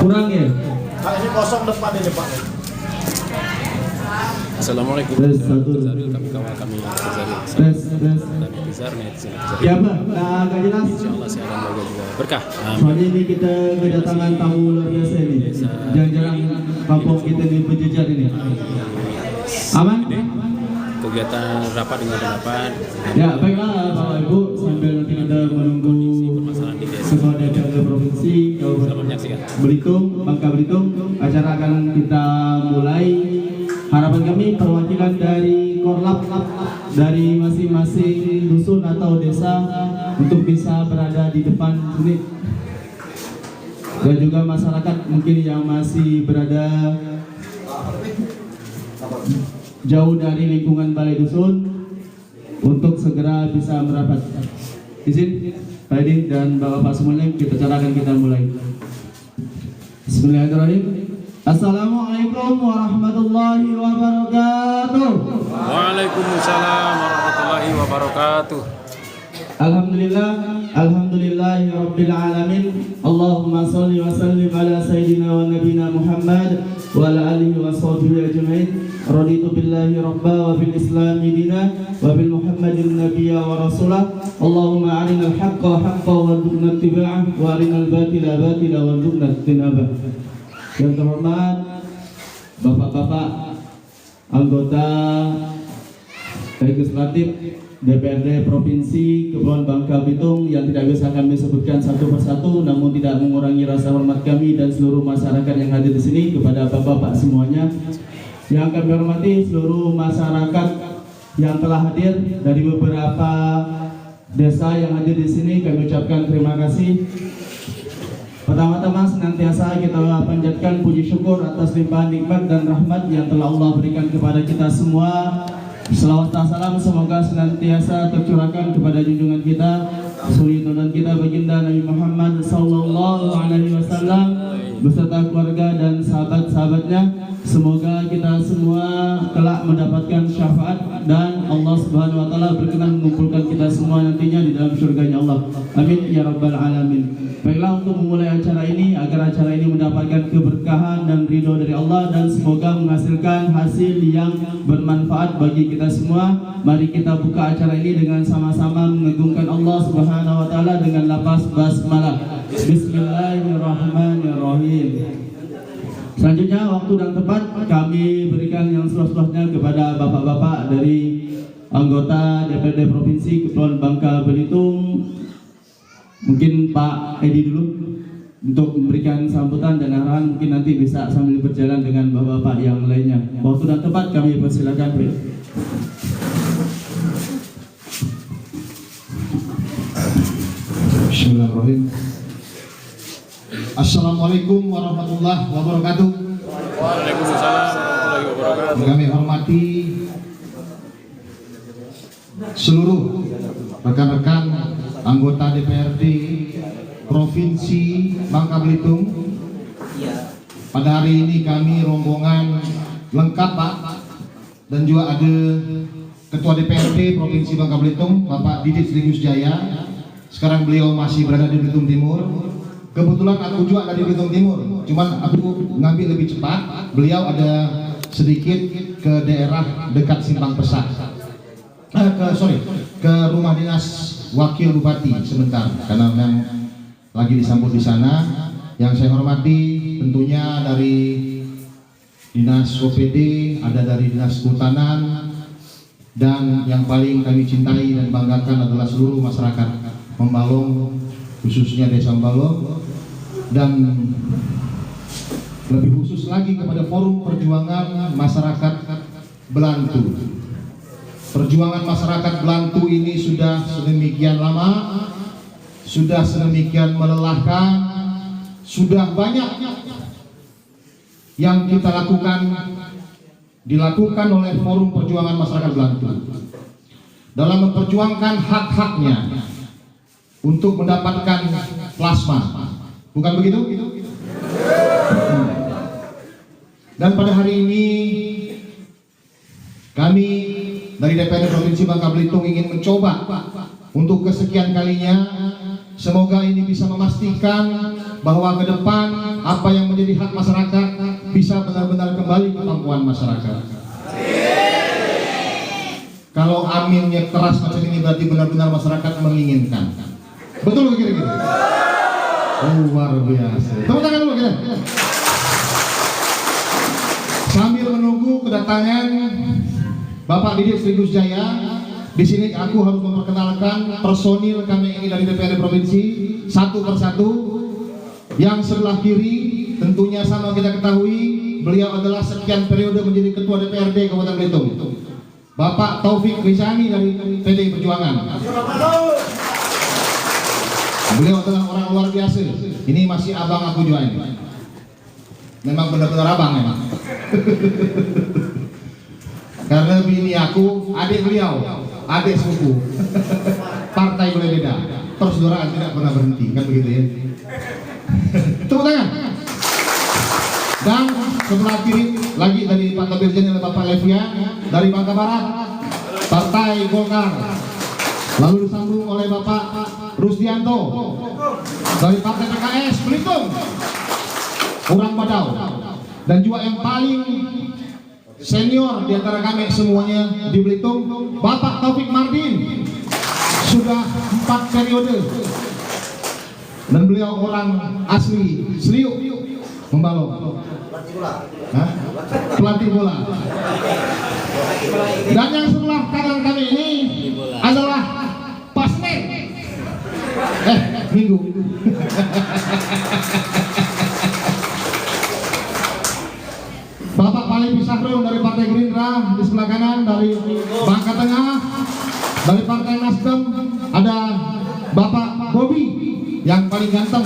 Kurang ya? Pak, ini kosong depan ini Pak. Assalamualaikum Tes, warahmatullahi satu. wabarakatuh. Kami kawal kami Zaril Tes. dan Tizar net sini. Ya Pak, agak jelas. Insyaallah saya akan bawa juga berkah. Soalnya ini kita kedatangan tamu luar biasa ini. Jarang-jarang kampung kita ini berjejar ini. Aman? Kegiatan rapat dengan pendapat Ya, baiklah Bapak Ibu, sambil nanti kita menunggu permasalahan di desa. Ketua DPRD Provinsi Selamat Kabupaten menyaksikan. Belitung, Bangka Belitung, acara akan kita mulai. Harapan kami perwakilan dari Korlap dari masing-masing dusun atau desa untuk bisa berada di depan sini. Dan juga masyarakat mungkin yang masih berada jauh dari lingkungan balai dusun untuk segera bisa merapat. Izin Pak Edi dan Bapak-Bapak semuanya, kita akan kita mulai. Bismillahirrahmanirrahim. Assalamualaikum warahmatullahi wabarakatuh. Waalaikumsalam warahmatullahi wabarakatuh. Alhamdulillahi rabbil alamin. Allahumma salli wa sallim ala sayyidina wa nabina Muhammad wa ala alihi wa sahbihi ajma'in. Raditu billahi rabba wa bil islami dina wa bil Muhammadin nabiyya wa rasulah. Allahumma arinal haqqa haqqa warzuqna ittiba'ah wa arinal batila batila warzuqna ijtinabah. Yang terhormat Bapak-bapak anggota Legislatif DPRD Provinsi Kepulauan Bangka Belitung yang tidak bisa kami sebutkan satu persatu, namun tidak mengurangi rasa hormat kami dan seluruh masyarakat yang hadir di sini kepada bapak-bapak semuanya. Yang kami hormati seluruh masyarakat yang telah hadir dari beberapa desa yang hadir di sini, kami ucapkan terima kasih. Pertama-tama senantiasa kita panjatkan puji syukur atas limpahan nikmat dan rahmat yang telah Allah berikan kepada kita semua. Selawat dan salam semoga senantiasa tercurahkan kepada junjungan kita, suri teladan kita baginda Nabi Muhammad sallallahu alaihi wasallam beserta keluarga dan sahabat-sahabatnya. Semoga kita semua kelak mendapatkan syafaat dan Allah Subhanahu wa taala berkenan mengumpulkan kita semua nantinya di dalam surganya Allah. Amin ya rabbal alamin. Baiklah, untuk memulai acara ini, agar acara ini mendapatkan keberkahan dan ridho dari Allah dan semoga menghasilkan hasil yang bermanfaat bagi kita semua, mari kita buka acara ini dengan sama-sama mengagungkan Allah Subhanahu wa taala dengan lafaz basmalah. Bismillahirrahmanirrahim. Selanjutnya waktu dan tempat kami berikan yang seluas-luasnya kepada bapak-bapak dari anggota DPRD Provinsi Kepulauan Bangka Belitung. Mungkin Pak Edi dulu untuk memberikan sambutan dan arahan, mungkin nanti bisa sambil berjalan dengan bapak-bapak yang lainnya. Waktu dan tempat kami persilakan. Bismillahirrahmanirrahim. Assalamualaikum warahmatullahi wabarakatuh. Waalaikumsalam warahmatullahi wabarakatuh. Kami hormati seluruh rekan-rekan anggota DPRD Provinsi Bangka Belitung. Pada hari ini kami rombongan lengkap Pak, dan juga ada Ketua DPRD Provinsi Bangka Belitung Bapak Didit Srigus Jaya. Sekarang beliau masih berada di Belitung Timur. Kebetulan aku juga ada di Belitung Timur, cuman aku ngambil lebih cepat. Beliau ada sedikit ke daerah dekat Simpang Pesak, ke rumah dinas Wakil Bupati sebentar, karena memang lagi disambut di sana. Yang saya hormati tentunya dari dinas OPD, ada dari dinas kehutanan, dan yang paling kami cintai dan banggakan adalah seluruh masyarakat Membalong, khususnya Desa Membalong, dan lebih khusus lagi kepada Forum Perjuangan Masyarakat Belantu. Perjuangan masyarakat Belantu ini sudah sedemikian lama, sudah sedemikian melelahkan, sudah banyak yang kita dilakukan oleh Forum Perjuangan Masyarakat Belantu dalam memperjuangkan hak-haknya untuk mendapatkan plasma, bukan begitu? Dan pada hari ini kami dari DPRD Provinsi Bangka Belitung ingin mencoba untuk kesekian kalinya. Semoga ini bisa memastikan bahwa ke depan apa yang menjadi hak masyarakat bisa benar-benar kembali ke pangkuan masyarakat. Kalau aminnya keras macam ini berarti benar-benar masyarakat menginginkan. Betul kira-kira? Luar biasa. Tepuk tangan dulu kita. Sambil menunggu kedatangan Bapak Didik Sri Gus Jaya, di sini aku harus memperkenalkan personil kami ini dari DPRD Provinsi satu persatu. Yang sebelah kiri tentunya sama kita ketahui, beliau adalah sekian periode menjadi Ketua DPRD Kabupaten Belitung, Bapak Taufik Rizani dari PDI Perjuangan. Beliau adalah orang luar biasa. Ini masih abang aku juga ini. Memang benar-benar abang memang. Karena bini aku adik beliau, adik sepupu. Partai boleh beda, persaudaraan tidak pernah berhenti, kan begitu ya. Tepuk tangan. Dan sebelah kiri lagi dari Pak Kabirjen oleh Bapak Levia dari Bangka Barat, Partai Golkar. Lalu disambung oleh Bapak Rusdianto dari Partai PKS Belitung, Orang Badau. Dan juga yang paling senior di antara kami semuanya di Belitung, Bapak Taufik Mardin, sudah 4 periode. Dan beliau orang asli Seliuk, Membalong. Pelatih bola. Dan yang sebelah kanan kami ini adalah Pasne. Minggu. Bapak Pali Sahrul dari Partai Gerindra di sebelah kanan, dari Bangka Tengah, dari Partai Nasdem ada Bapak Bobi yang paling ganteng,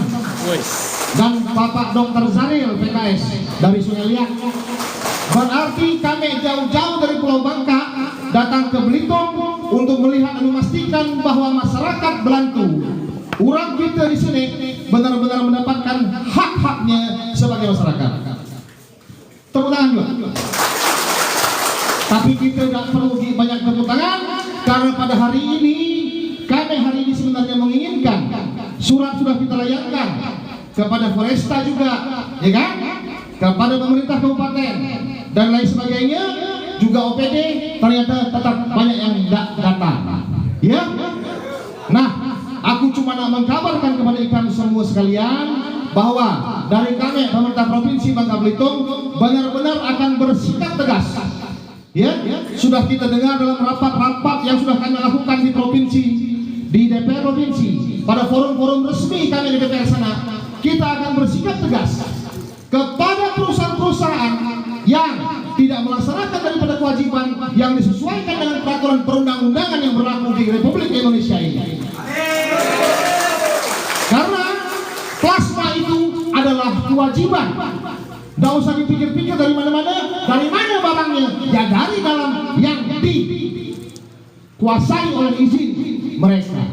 dan Bapak Dr. Zaril PKS dari Sungai Liat. Berarti kami jauh-jauh dari Pulau Bangka datang ke Belitung untuk melihat dan memastikan bahwa masyarakat Belantu, orang kita di sini benar-benar mendapatkan hak-haknya sebagai masyarakat. Tepuk tangan juga. Tapi kita tidak perlu banyak tepuk tangan, karena pada hari ini kami hari ini sebenarnya menginginkan, surat sudah kita layangkan kepada Foresta juga, ya kan? Kepada pemerintah kabupaten dan lain sebagainya, juga OPD, ternyata tetap banyak yang tidak datang, ya. Nah, aku cuma nak mengkabarkan kepada ikan semua sekalian bahwa dari kami pemerintah provinsi Bangka Belitung benar-benar akan bersikap tegas. Ya, sudah kita dengar dalam rapat-rapat yang sudah kami lakukan di provinsi, di DPR provinsi, pada forum-forum resmi kami di DPR sana, kita akan bersikap tegas kepada perusahaan-perusahaan yang tidak melaksanakan daripada kewajiban yang disesuaikan dengan peraturan perundang-undangan yang berlaku di Republik Indonesia ini. Karena plasma itu adalah kewajiban. Tidak usah dipikir-pikir dari mana-mana, dari mana barangnya, ya dari dalam yang dikuasai oleh izin mereka.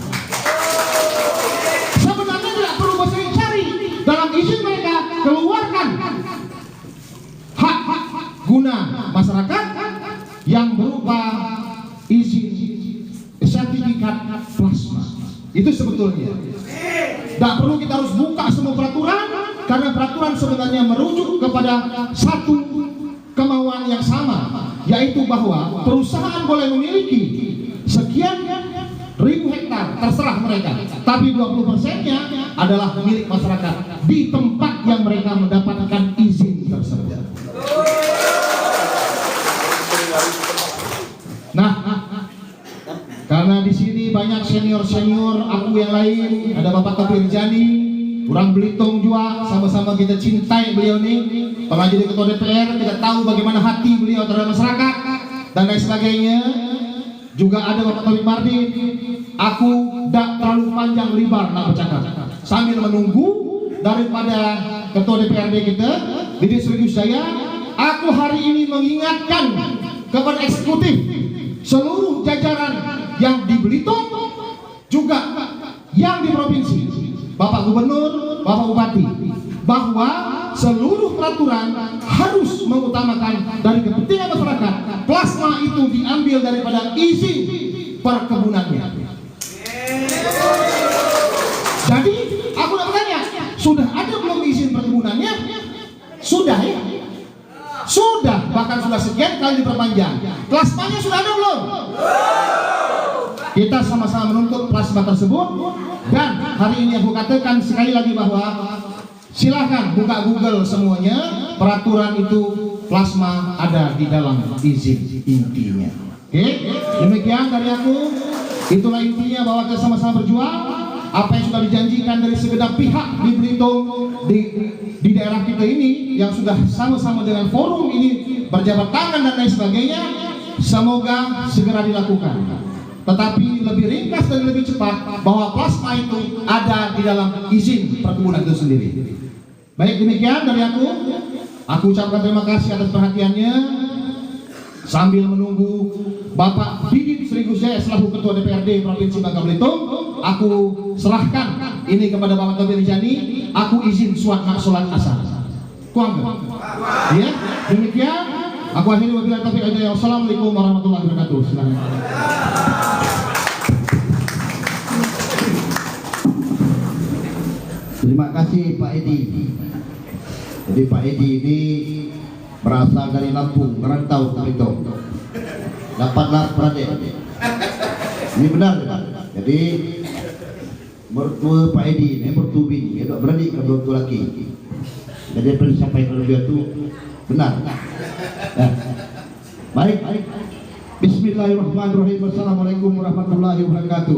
Sebenarnya tidak perlu cari dalam izin mereka, keluarkan hak-hak guna masyarakat yang berupa izin sertifikat plasma. Itu sebetulnya. Tidak perlu kita harus buka semua peraturan, karena peraturan sebenarnya merujuk kepada satu kemauan yang sama, yaitu bahwa perusahaan boleh memiliki sekian ribu hektar, terserah mereka, tapi 20%-nya adalah milik masyarakat di tempat yang mereka mendapatkan izin tersebut. Nah, karena di sini banyak senior-senior aku yang lain, ada Bapak Taufik Rizani, orang Belitung juga, sama-sama kita cintai beliau nih, pernah jadi ketua DPR, kita tahu bagaimana hati beliau terhadap masyarakat dan lain sebagainya. Juga ada Bapak Taufik Mardin. Aku tidak terlalu panjang lebar nak bercakap, sambil menunggu daripada ketua DPRD kita, Didik Sri Gus Jaya. Aku hari ini mengingatkan kepada eksekutif, seluruh jajaran yang di Belitung, juga yang di provinsi, Bapak Gubernur, Bapak Bupati, bahwa seluruh peraturan harus mengutamakan dari kepentingan masyarakat. Plasma itu diambil daripada izin perkebunannya. Sudah ada belum izin perkebunannya? Sudah ya? Sudah, bahkan sudah sekian kali diperpanjang. Plasmanya sudah ada belum? Kita sama-sama menuntut plasma tersebut. Dan hari ini aku katakan sekali lagi bahwa silahkan buka Google semuanya, peraturan itu plasma ada di dalam izin intinya. Oke, demikian dari aku. Itulah intinya bahwa kita sama-sama berjuang. Apa yang sudah dijanjikan dari segenap pihak di Belitung, di daerah kita ini yang sudah sama-sama dengan forum ini berjabat tangan dan lain sebagainya, semoga segera dilakukan. Tetapi lebih ringkas dan lebih cepat bahwa plasma itu ada di dalam izin perkebunan itu sendiri. Baik, demikian dari aku ucapkan terima kasih atas perhatiannya. Sambil menunggu Bapak Didit Sri Gusjaya selaku Ketua DPRD Provinsi Bangka Belitung, aku serahkan ini kepada Bapak Taufik Rijani. Aku izin sholat asar. Kuangga. Ya, demikian. Aku akhiri wabillahi taufiq wal hidayah. Wassalamualaikum warahmatullahi wabarakatuh. Silakan. Terima kasih Pak Edi. Jadi Pak Edi ini berasal dari Lampung, merantau ke Belitung. Dapatlah pradet. Ini benar. Jadi menurut Pak Edi ini bertubi, dia beradik kedua laki. Jadi apa yang disampaikan oleh dia itu benar. Ya. Baik. Bismillahirrahmanirrahim. Assalamualaikum warahmatullahi wabarakatuh.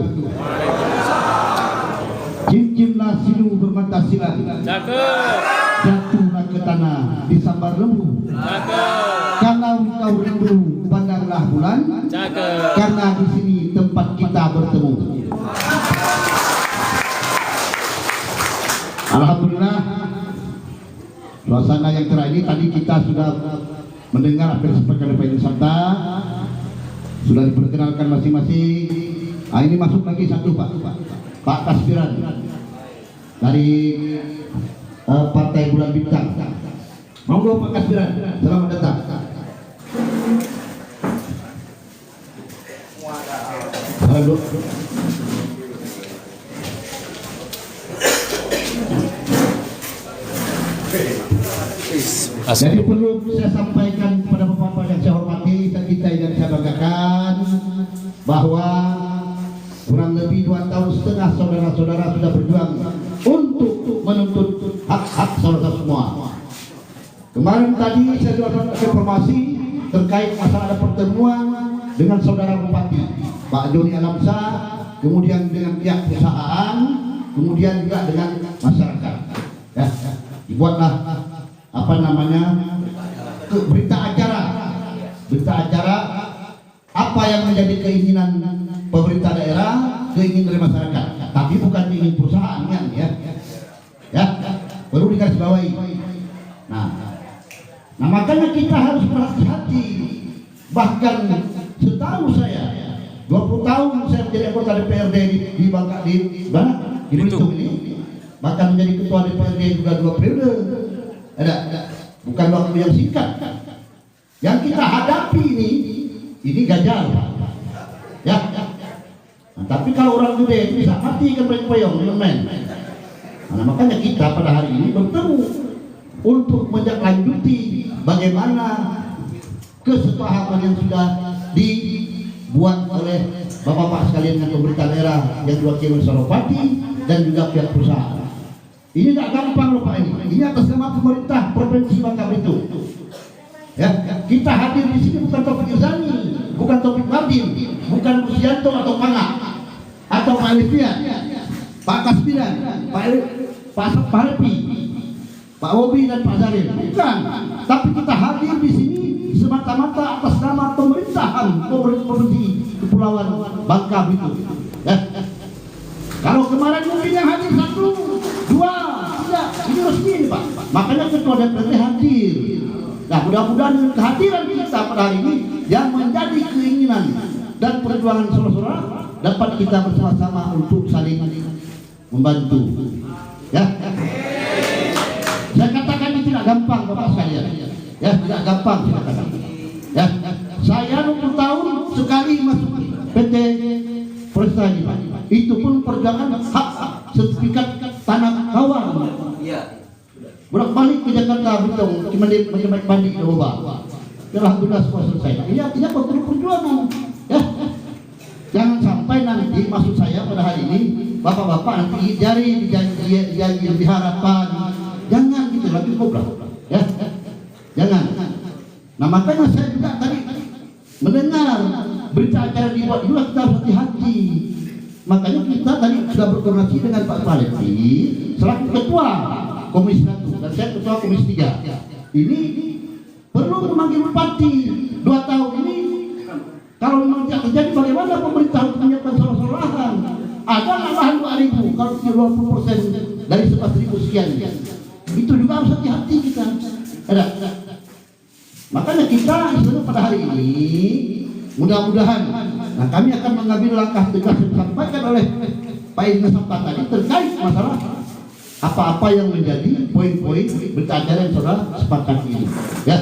Cincimlah silu bermata silat. Cakep. Jatuhlah ke tanah disambar lembu. Cakep. Kalau kau rindu pandanglah bulan. Cakep. Karena di sini tempat kita bertemu. Alhamdulillah, suasana yang cerah ini tadi kita sudah mendengar apa yang disampaikan oleh Pak Yusanta, sudah diperkenalkan masing-masing. Ini masuk lagi satu Pak Kasbiran dari Partai Bulan Bintang. Monggo Pak Kasbiran, selamat datang. Halo. Jadi perlu saya sampaikan kepada bapak-bapak yang saya hormati dan kita yang saya banggakan bahwa kurang lebih 2,5 tahun saudara-saudara sudah berjuang untuk menuntut hak-hak saudara semua. Kemarin tadi saya sudah dapat informasi terkait masalah ada pertemuan dengan saudara Bupati Pak Joni Alamsa, kemudian dengan pihak perusahaan, kemudian juga dengan masyarakat. Ya, dibuatlah berita acara apa yang menjadi keinginan pemerintah daerah, keinginan dari masyarakat, tapi bukan keinginan perusahaan kan, ya perlu digarisbawahi. Nah makanya kita harus berhati-hati. Bahkan setahu saya 20 tahun saya menjadi anggota DPRD di Bangka di Belitung ini, bahkan menjadi ketua DPRD juga 2 periode. Ada bukan waktu yang singkat. Yang kita hadapi ini gagal. Ya. Nah, tapi kalau orang gede itu bisa mati kan peyong men. Nah, makanya kita pada hari ini bertemu untuk menindaklanjuti bagaimana kesepahaman yang sudah dibuat oleh bapak-bapak sekalian dengan pemerintah daerah yang diwakili oleh Sarofati dan juga pihak perusahaan. Ini tidak gampang loh Pak ini atas nama pemerintah Provinsi Bangka Belitung. Ya, kita hadir di sini bukan Taufik Irzani, bukan Taufik Mardin, bukan Lucianto atau Pangak atau Pak Alifian, Pak Kasbiran, Pak Harpi, Pak Wobi dan Pak Zaril. Bukan, tapi kita hadir di sini semata-mata atas nama pemerintahan Provinsi Kepulauan Bangka Belitung. Ya. Kalau kemarin mungkin yang hadir 1, 2, 3, ini resmi ini Pak. Makanya ketua DPRD hadir. Nah mudah-mudahan dengan kehadiran kita pada hari ini yang menjadi keinginan dan perjuangan saudara-saudara dapat kita bersama-sama untuk saling membantu. Ya. Saya katakan ini tidak gampang Bapak sekalian. Ya, tidak gampang saya katakan. Ya. Saya 20 tahun sekali masuk PT Prestasi Pak. Itu pun perjuangan hak sertifikat tanah kawal Bolak-balik ke Jakarta Bitung, cuma di mandi ke bawah. Alhamdulillah semua selesai. Ini artinya perjuangan. Ya. Jangan sampai nanti maksud saya pada hari ini bapak-bapak nanti jari janji diharapkan. Jangan gitu lagi goblok. Ya. Jangan. Nah makanya saya juga tadi mendengar berita acara dibuat juga kita harus hati-hati. Makanya kita tadi sudah berkoordinasi dengan Pak Paleti selaku ketua Komisi 1 dan saya ketua Komisi 3. Ini perlu memanggil bupati 2 tahun ini. Kalau memang tidak terjadi, bagaimana pemerintah harus menyiapkan soal-soal lahan? Ada lahan 2.000 kalau 20% dari 11.000 sekian. Itu juga harus hati-hati kita. Ada. Makanya kita sebenarnya pada hari ini mudah-mudahan, nah kami akan mengambil langkah tegas yang disampaikan oleh Pak Idris Sampat tadi terkait masalah apa-apa yang menjadi poin-poin berita acara yang saudara sepakati ini. Ya.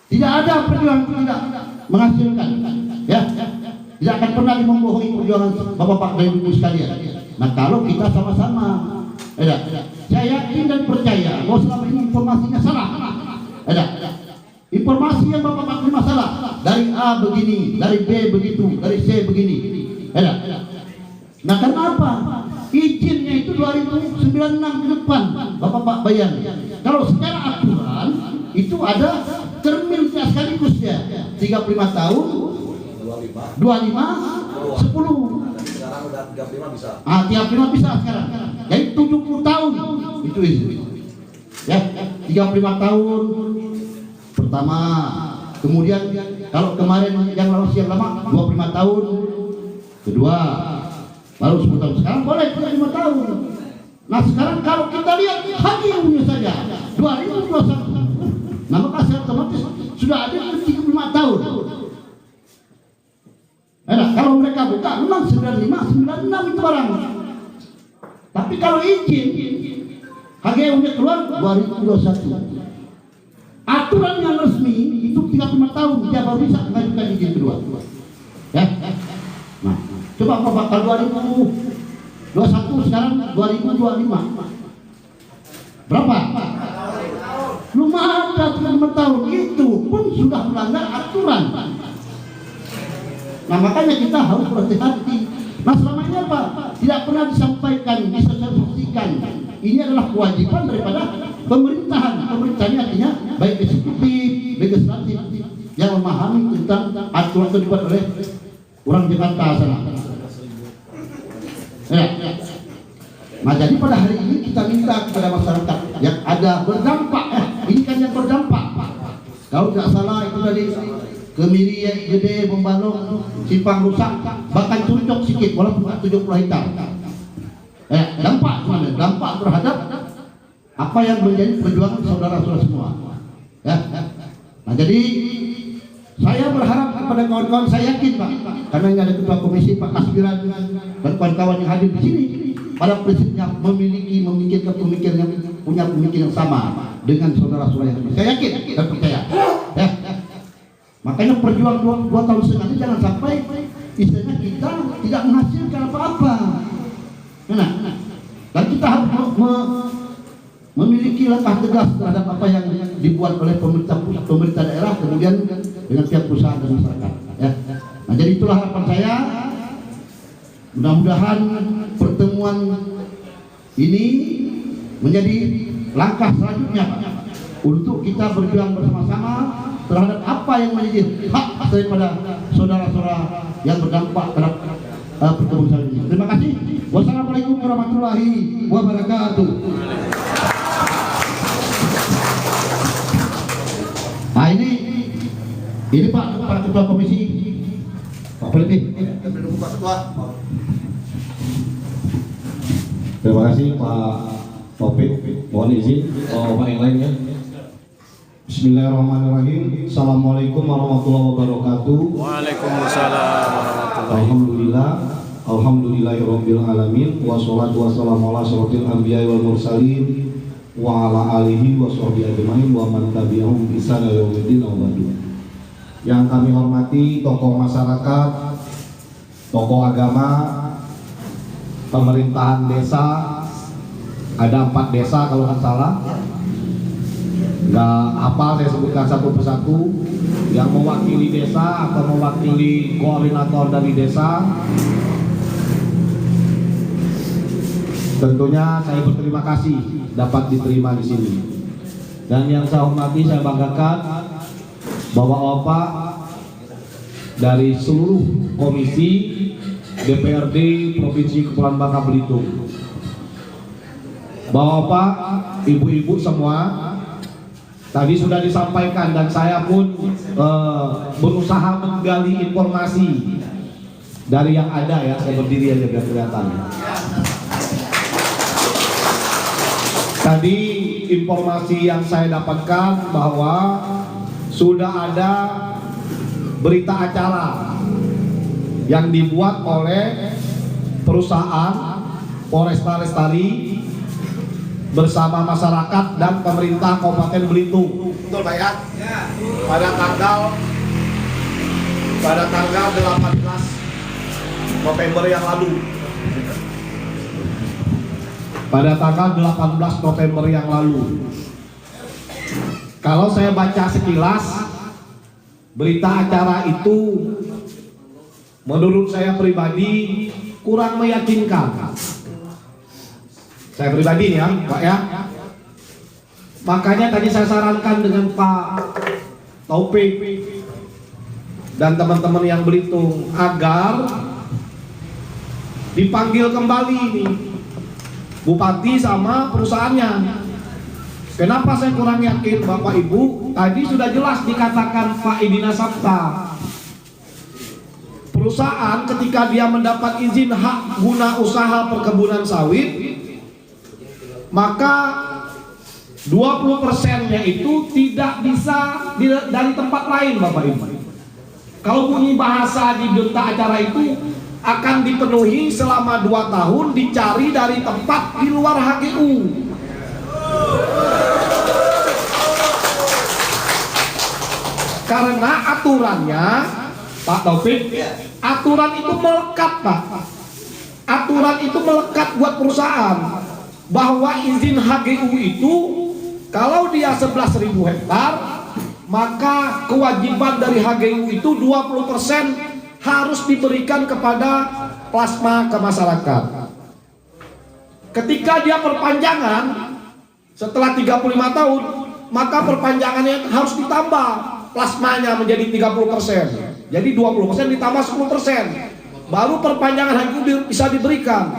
Tidak ada perjuangan tidak menghasilkan. Ya. Tidak akan pernah membohongi perjuangan bapak-bapak dan ibu sekalian. Nah kalau kita sama-sama, saya yakin dan percaya bahwa selama ini informasinya salah. Informasi yang bapak-bapak terima salah. Dari A begini, dari B begitu, dari C begini. Nah karena apa? Izinnya itu 2096 ke depan, bapak-bapak bayang. Kalau secara aturan itu ada terminnya sekaligus ya, 35 tahun, 25, 10. Sekarang udah 35 bisa. 35 bisa sekarang. Jadi 70 tahun itu izin. Ya, 35 tahun pertama. Kemudian kalau kemarin yang lalu siang lama 25 tahun. Kedua, baru 10 tahun. Sekarang boleh 5 tahun. Nah sekarang kalau kita lihat hadiahnya saja 2021. Nah maka secara otomatis sudah ada 35 tahun. Kalau mereka buka memang 95, 96 itu barang. Tapi kalau izin HGU-nya keluar 2021. Aturan yang resmi itu 35 tahun dia baru bisa mengajukan izin kedua. Ya. Nah, coba apa bakal 2021 sekarang 2025. Berapa? Belum ada 35 tahun. Itu pun sudah melanggar aturan. Nah makanya kita harus berhati-hati. Nah selama ini apa? Tidak pernah disampaikan, disosialisasikan. Ini adalah kewajiban daripada pemerintahan. Pemerintahan artinya baik eksekutif, legislatif yang memahami tentang aturan yang dibuat oleh orang Jakarta sana. Ya. Nah jadi pada hari ini kita minta kepada masyarakat yang ada berdampak. Ini kan yang berdampak. Kalau tidak salah itu tadi Kemiri yang gede, Membalong, Simpang rusak, bahkan Curcok sedikit walaupun 70 hektar. Dampak mana? Dampak terhadap apa yang menjadi perjuangan saudara-saudara semua. Ya. Nah jadi saya berharap kepada kawan-kawan, saya yakin Pak, karena ini ada ketua komisi Pak Kasbiran dan kawan-kawan yang hadir di sini, pada prinsipnya memikirkan pemikiran yang punya pemikiran yang sama dengan saudara-saudara yang lain. Saya yakin dan percaya. Ya. Makanya perjuangan 2 tahun setengah ini jangan sampai istilahnya kita tidak menghasilkan apa-apa. Nah, dan kita harus memiliki langkah tegas terhadap apa yang dibuat oleh pemerintah pusat, pemerintah daerah, kemudian dengan pihak perusahaan dan masyarakat. Ya. Nah, jadi itulah harapan saya. Mudah-mudahan pertemuan ini menjadi langkah selanjutnya Pak, untuk kita berjuang bersama-sama terhadap apa yang menjadi hak daripada saudara-saudara yang berdampak terhadap pertemuan ini. Terima kasih. Wassalamualaikum warahmatullahi wabarakatuh. Nah ini Pak Ketua Komisi Pak Peliti. Pak Ketua. Terima kasih Pak Taufik. Mohon izin Pak yang lainnya. Bismillahirrahmanirrahim. Assalamualaikum warahmatullahi wabarakatuh. Waalaikumsalam. Alhamdulillah. Alhamdulillahirabbil alamin. Wassalatu wassalamu ala asyrofil anbiya'i wal mursalin wa ala alihi wa sahbihi ajmain wa man tabi'ahum bi ihsan ila yaumil wa ba'du. Yang kami hormati tokoh masyarakat, tokoh agama, pemerintahan desa, Ada 4 desa kalau nggak salah. Nggak apa saya sebutkan satu persatu. Yang mewakili desa atau mewakili koordinator dari desa, tentunya saya berterima kasih dapat diterima di sini. Dan yang saya hormati, saya banggakan Bapak-bapak dari seluruh komisi DPRD Provinsi Kepulauan Bangka Belitung, Bapak, ibu-ibu semua, tadi sudah disampaikan dan saya pun berusaha menggali informasi dari yang ada ya. Saya berdiri aja biar kelihatan. Tadi informasi yang saya dapatkan bahwa sudah ada berita acara yang dibuat oleh perusahaan Polresta Lestari bersama masyarakat dan pemerintah Kabupaten Belitung. Betul Pak ya? Pada tanggal 18 November yang lalu. Pada tanggal 18 November yang lalu. Kalau saya baca sekilas berita acara itu, menurut saya pribadi kurang meyakinkan. Saya pribadi ya, Pak ya. Makanya tadi saya sarankan dengan Pak Taufik dan teman-teman yang Belitung agar dipanggil kembali ini Bupati sama perusahaannya. Kenapa saya kurang yakin, Bapak Ibu? Tadi sudah jelas dikatakan Pak Idina Sapta, perusahaan ketika dia mendapat izin hak guna usaha perkebunan sawit, maka 20%-nya itu tidak bisa dari tempat lain, Bapak Ibu. Kalau bunyi bahasa di berita acara itu akan dipenuhi selama 2 tahun, dicari dari tempat di luar HGU. Karena aturannya, Pak Taufik, aturan itu melekat, Pak. Aturan itu melekat buat perusahaan bahwa izin HGU itu kalau dia 11.000 hektar, maka kewajiban dari HGU itu 20% harus diberikan kepada plasma ke masyarakat. Ketika dia perpanjangan setelah 35 tahun, maka perpanjangannya harus ditambah plasmanya menjadi 30%. Jadi 20% ditambah 10%. Baru perpanjangan HGU bisa diberikan.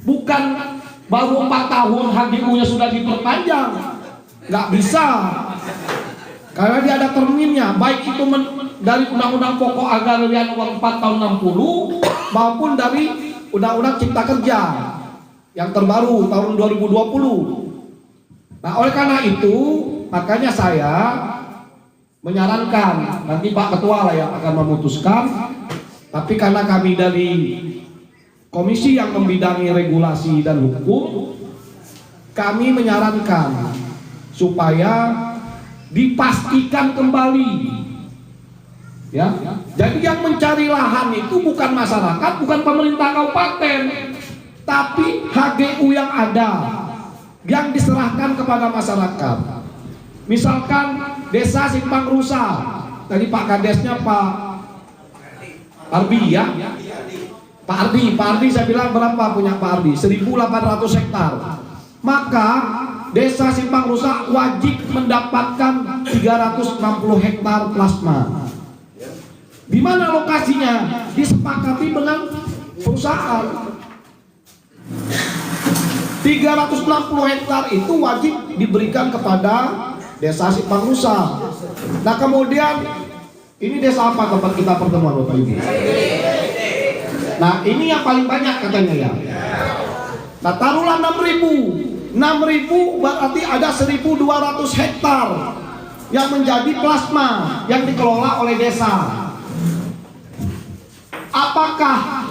Bukan baru 4 tahun HGU-nya sudah diperpanjang. Nggak bisa. Karena dia ada terminnya, baik itu dari Undang-Undang Pokok Agraria Nomor 4 Tahun 60 maupun dari Undang-Undang Cipta Kerja yang terbaru tahun 2020. Nah, oleh karena itu, makanya saya menyarankan, nanti Pak Ketua lah yang akan memutuskan, tapi karena kami dari komisi yang membidangi regulasi dan hukum, kami menyarankan supaya dipastikan kembali, ya. Jadi yang mencari lahan itu bukan masyarakat, bukan pemerintah kabupaten, tapi HGU yang ada, yang diserahkan kepada masyarakat. Misalkan Desa Simpang Rusa, tadi Pak Kadesnya Pak Ardi ya, Pak Ardi saya bilang berapa punya Pak Ardi? 1.800 hektar. Maka Desa Simpang Rusa wajib mendapatkan 360 hektar plasma. Di mana lokasinya? Disepakati dengan perusahaan. 360 hektar itu wajib diberikan kepada Desa Simpang Rusa. Nah, kemudian ini desa apa tempat kita pertemuan Bapak Ibu? Nah, ini yang paling banyak katanya ya. Nah, taruhlah 6.000 berarti ada 1.200 hektar yang menjadi plasma yang dikelola oleh desa. Apakah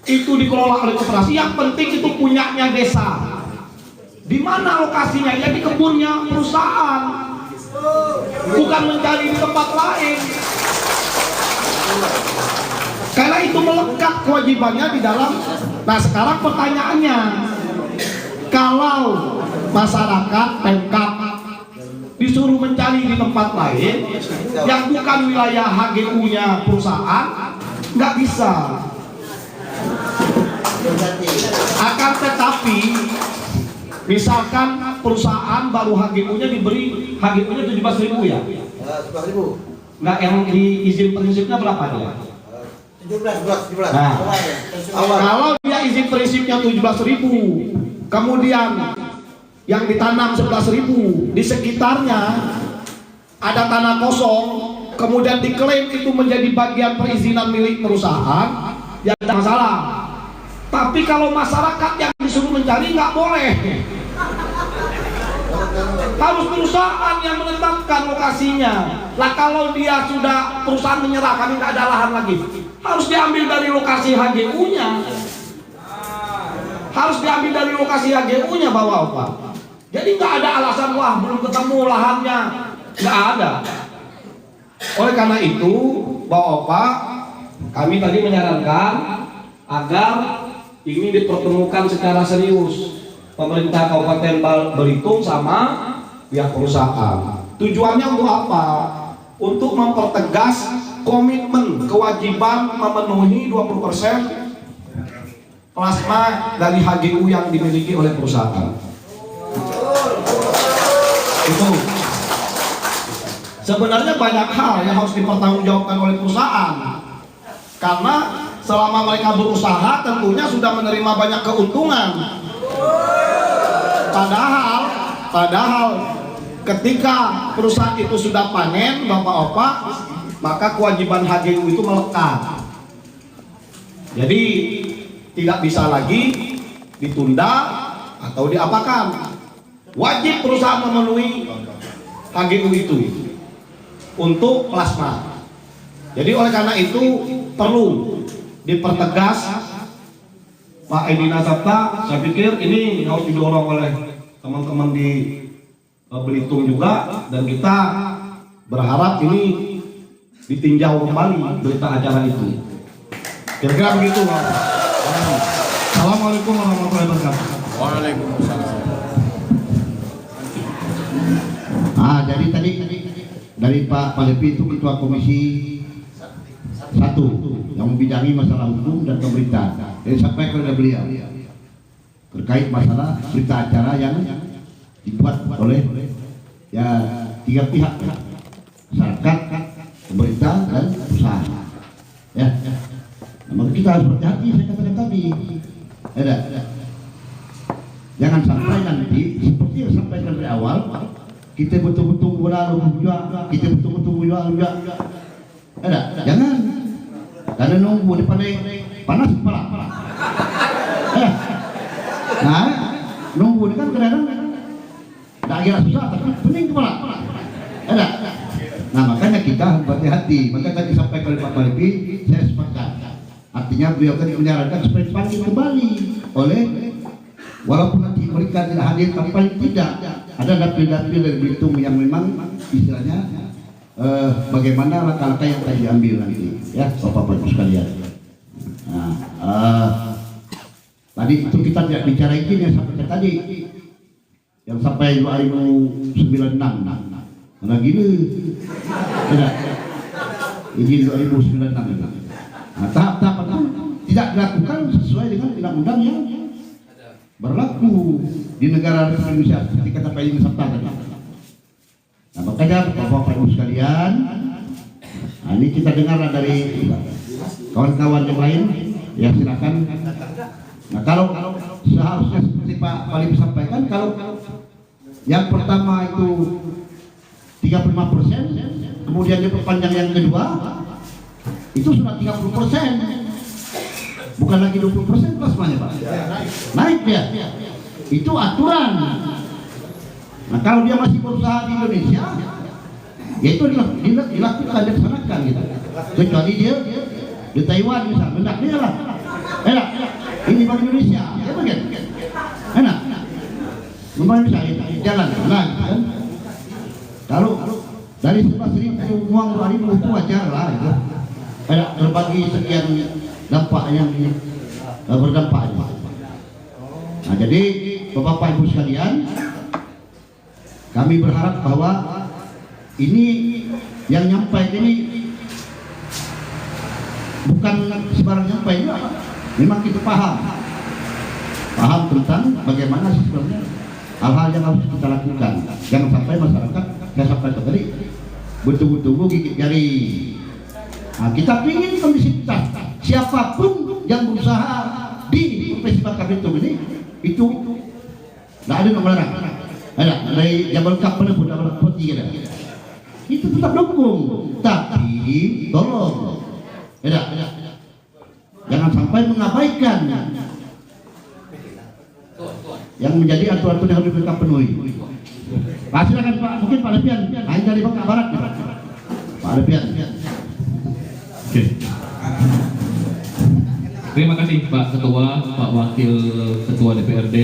itu dikelola oleh koperasi? Yang penting itu punyanya desa. Di mana lokasinya? Ya di kebunnya perusahaan, bukan mencari di tempat lain. Karena itu melekat kewajibannya di dalam. Nah, sekarang pertanyaannya, Kalau masyarakat Pemkab disuruh mencari di tempat lain yang bukan wilayah HGU-nya perusahaan, nggak bisa. Akan tetapi misalkan perusahaan baru HGU-nya diberi HGU-nya 17.000 ya? 11.000. Nggak, yang di izin prinsipnya berapa ya? 17. Nah, kalau dia izin prinsipnya 17.000, kemudian yang ditanam 11.000, di sekitarnya ada tanah kosong, kemudian diklaim itu menjadi bagian perizinan milik perusahaan, ya tidak masalah. Tapi kalau masyarakat yang disuruh mencari nggak boleh. Harus perusahaan yang menetapkan lokasinya. Lah kalau dia sudah perusahaan menyerah, kami nggak ada lahan lagi, harus diambil dari lokasi HGU-nya. Harus diambil dari lokasi HGU-nya Bapak-Bapak. Jadi nggak ada alasan wah belum ketemu lahannya, nggak ada. Oleh karena itu Bapak-Bapak, kami tadi menyarankan agar ini dipertemukan secara serius pemerintah Kabupaten Belitung sama pihak perusahaan. Tujuannya untuk apa? Untuk mempertegas komitmen kewajiban memenuhi 20% plasma dari HGU yang dimiliki oleh perusahaan. Itu sebenarnya banyak hal yang harus dipertanggungjawabkan oleh perusahaan, karena selama mereka berusaha tentunya sudah menerima banyak keuntungan. Padahal ketika perusahaan itu sudah panen Bapak-Bapak, maka kewajiban HGU itu melekat. Jadi tidak bisa lagi ditunda atau diapakan. Wajib perusahaan memenuhi HGU itu untuk plasma. Jadi oleh karena itu perlu dipertegas Pak Edi Nasabta. Saya pikir ini harus didorong oleh teman-teman di Belitung juga, dan kita berharap ini ditinjau kembali berita acara itu. Kira-kira begitu Pak. Assalamualaikum warahmatullahi wabarakatuh. Waalaikumsalam. Jadi tadi dari Pak Palepi itu Ketua Komisi 1 yang membidangi masalah hukum dan pemerintahan. Jadi sampai kepada beliau terkait masalah berita acara yang dibuat oleh ya 3 pihak, masyarakat, pemerintah dan usaha. Ya, nah, maka kita harus berhati-hati. Saya katakan tadi, jangan sampai nanti seperti yang sampaikan dari awal, kita betul-betul berlalu juga, kita betul-betul juga. Jangan, karena nunggu di panas kepala. Nah, nunggu ini kan kadang-kadang tak kira susah, tapi pening kepala. Nah, makanya kita harus berhati-hati. Maka tadi sampaikan oleh Pak Palepi, saya sepakat. Artinya beliau kan menyarankan supaya dipanggil kembali oleh, walaupun nanti mereka tidak hadir, tapi paling tidak ada dapil-dapil dari Belitung yang memang istilahnya bagaimana langkah-langkah yang akan diambil nanti, ya Bapak-Bapak sekalian. Nah, tadi itu kita tidak bicara izin yang sampai tadi, yang sampai 2096. Karena gini, izin 2096. Nah, tahap-tahap tidak dilakukan sesuai dengan undang-undang yang berlaku di negara Republik Indonesia seperti kata Pak Edi Nasabta tadi. Nah, makanya Bapak-Bapak Ibu sekalian, nah, ini kita dengar dari kawan-kawan yang lain, ya silakan. Nah, kalau seharusnya seperti Pak Palepi sampaikan, kalau yang pertama itu 35%, kemudian diperpanjang yang kedua, itu sudah 30%, bukan lagi 20% plasmanya Pak, naik dia. Itu aturan. Nah, kalau dia masih berusaha di Indonesia, ya itu dilakukan, dilaksanakan gitu. Kecuali dia di Taiwan misalnya, hendak dia lah. Ini Bank Indonesia, ya bagian. Enak. Bank Indonesia jalan lah, kan? Kalau dari 11.000 uang 2.000 itu wajar lah itu. Ada berbagi sekian dampak yang berdampak. Nah, jadi Bapak Ibu sekalian, kami berharap bahwa ini yang nyampai ini bukan sembarang nyampai juga. Memang kita paham tentang bagaimana sebenarnya hal-hal yang harus kita lakukan. Jangan sampai masyarakat, saya sampaikan tadi, betul-betul gigit jari. Nah, kita ingin kondisivitas. Siapapun yang berusaha di Profesi Bangka Belitung ini, itu nggak ada yang melarang. Ada dari Jabal Kap pun ada putih ada. Itu tetap dukung, tapi tolong, jangan sampai mengabaikan yang menjadi aturan yang harus mereka penuhi. Pak, silakan Pak, mungkin Pak Lepian, lain dari Bangka Barat, Pak Lepian. Oke. Terima kasih Pak Ketua, Pak Wakil Ketua DPRD,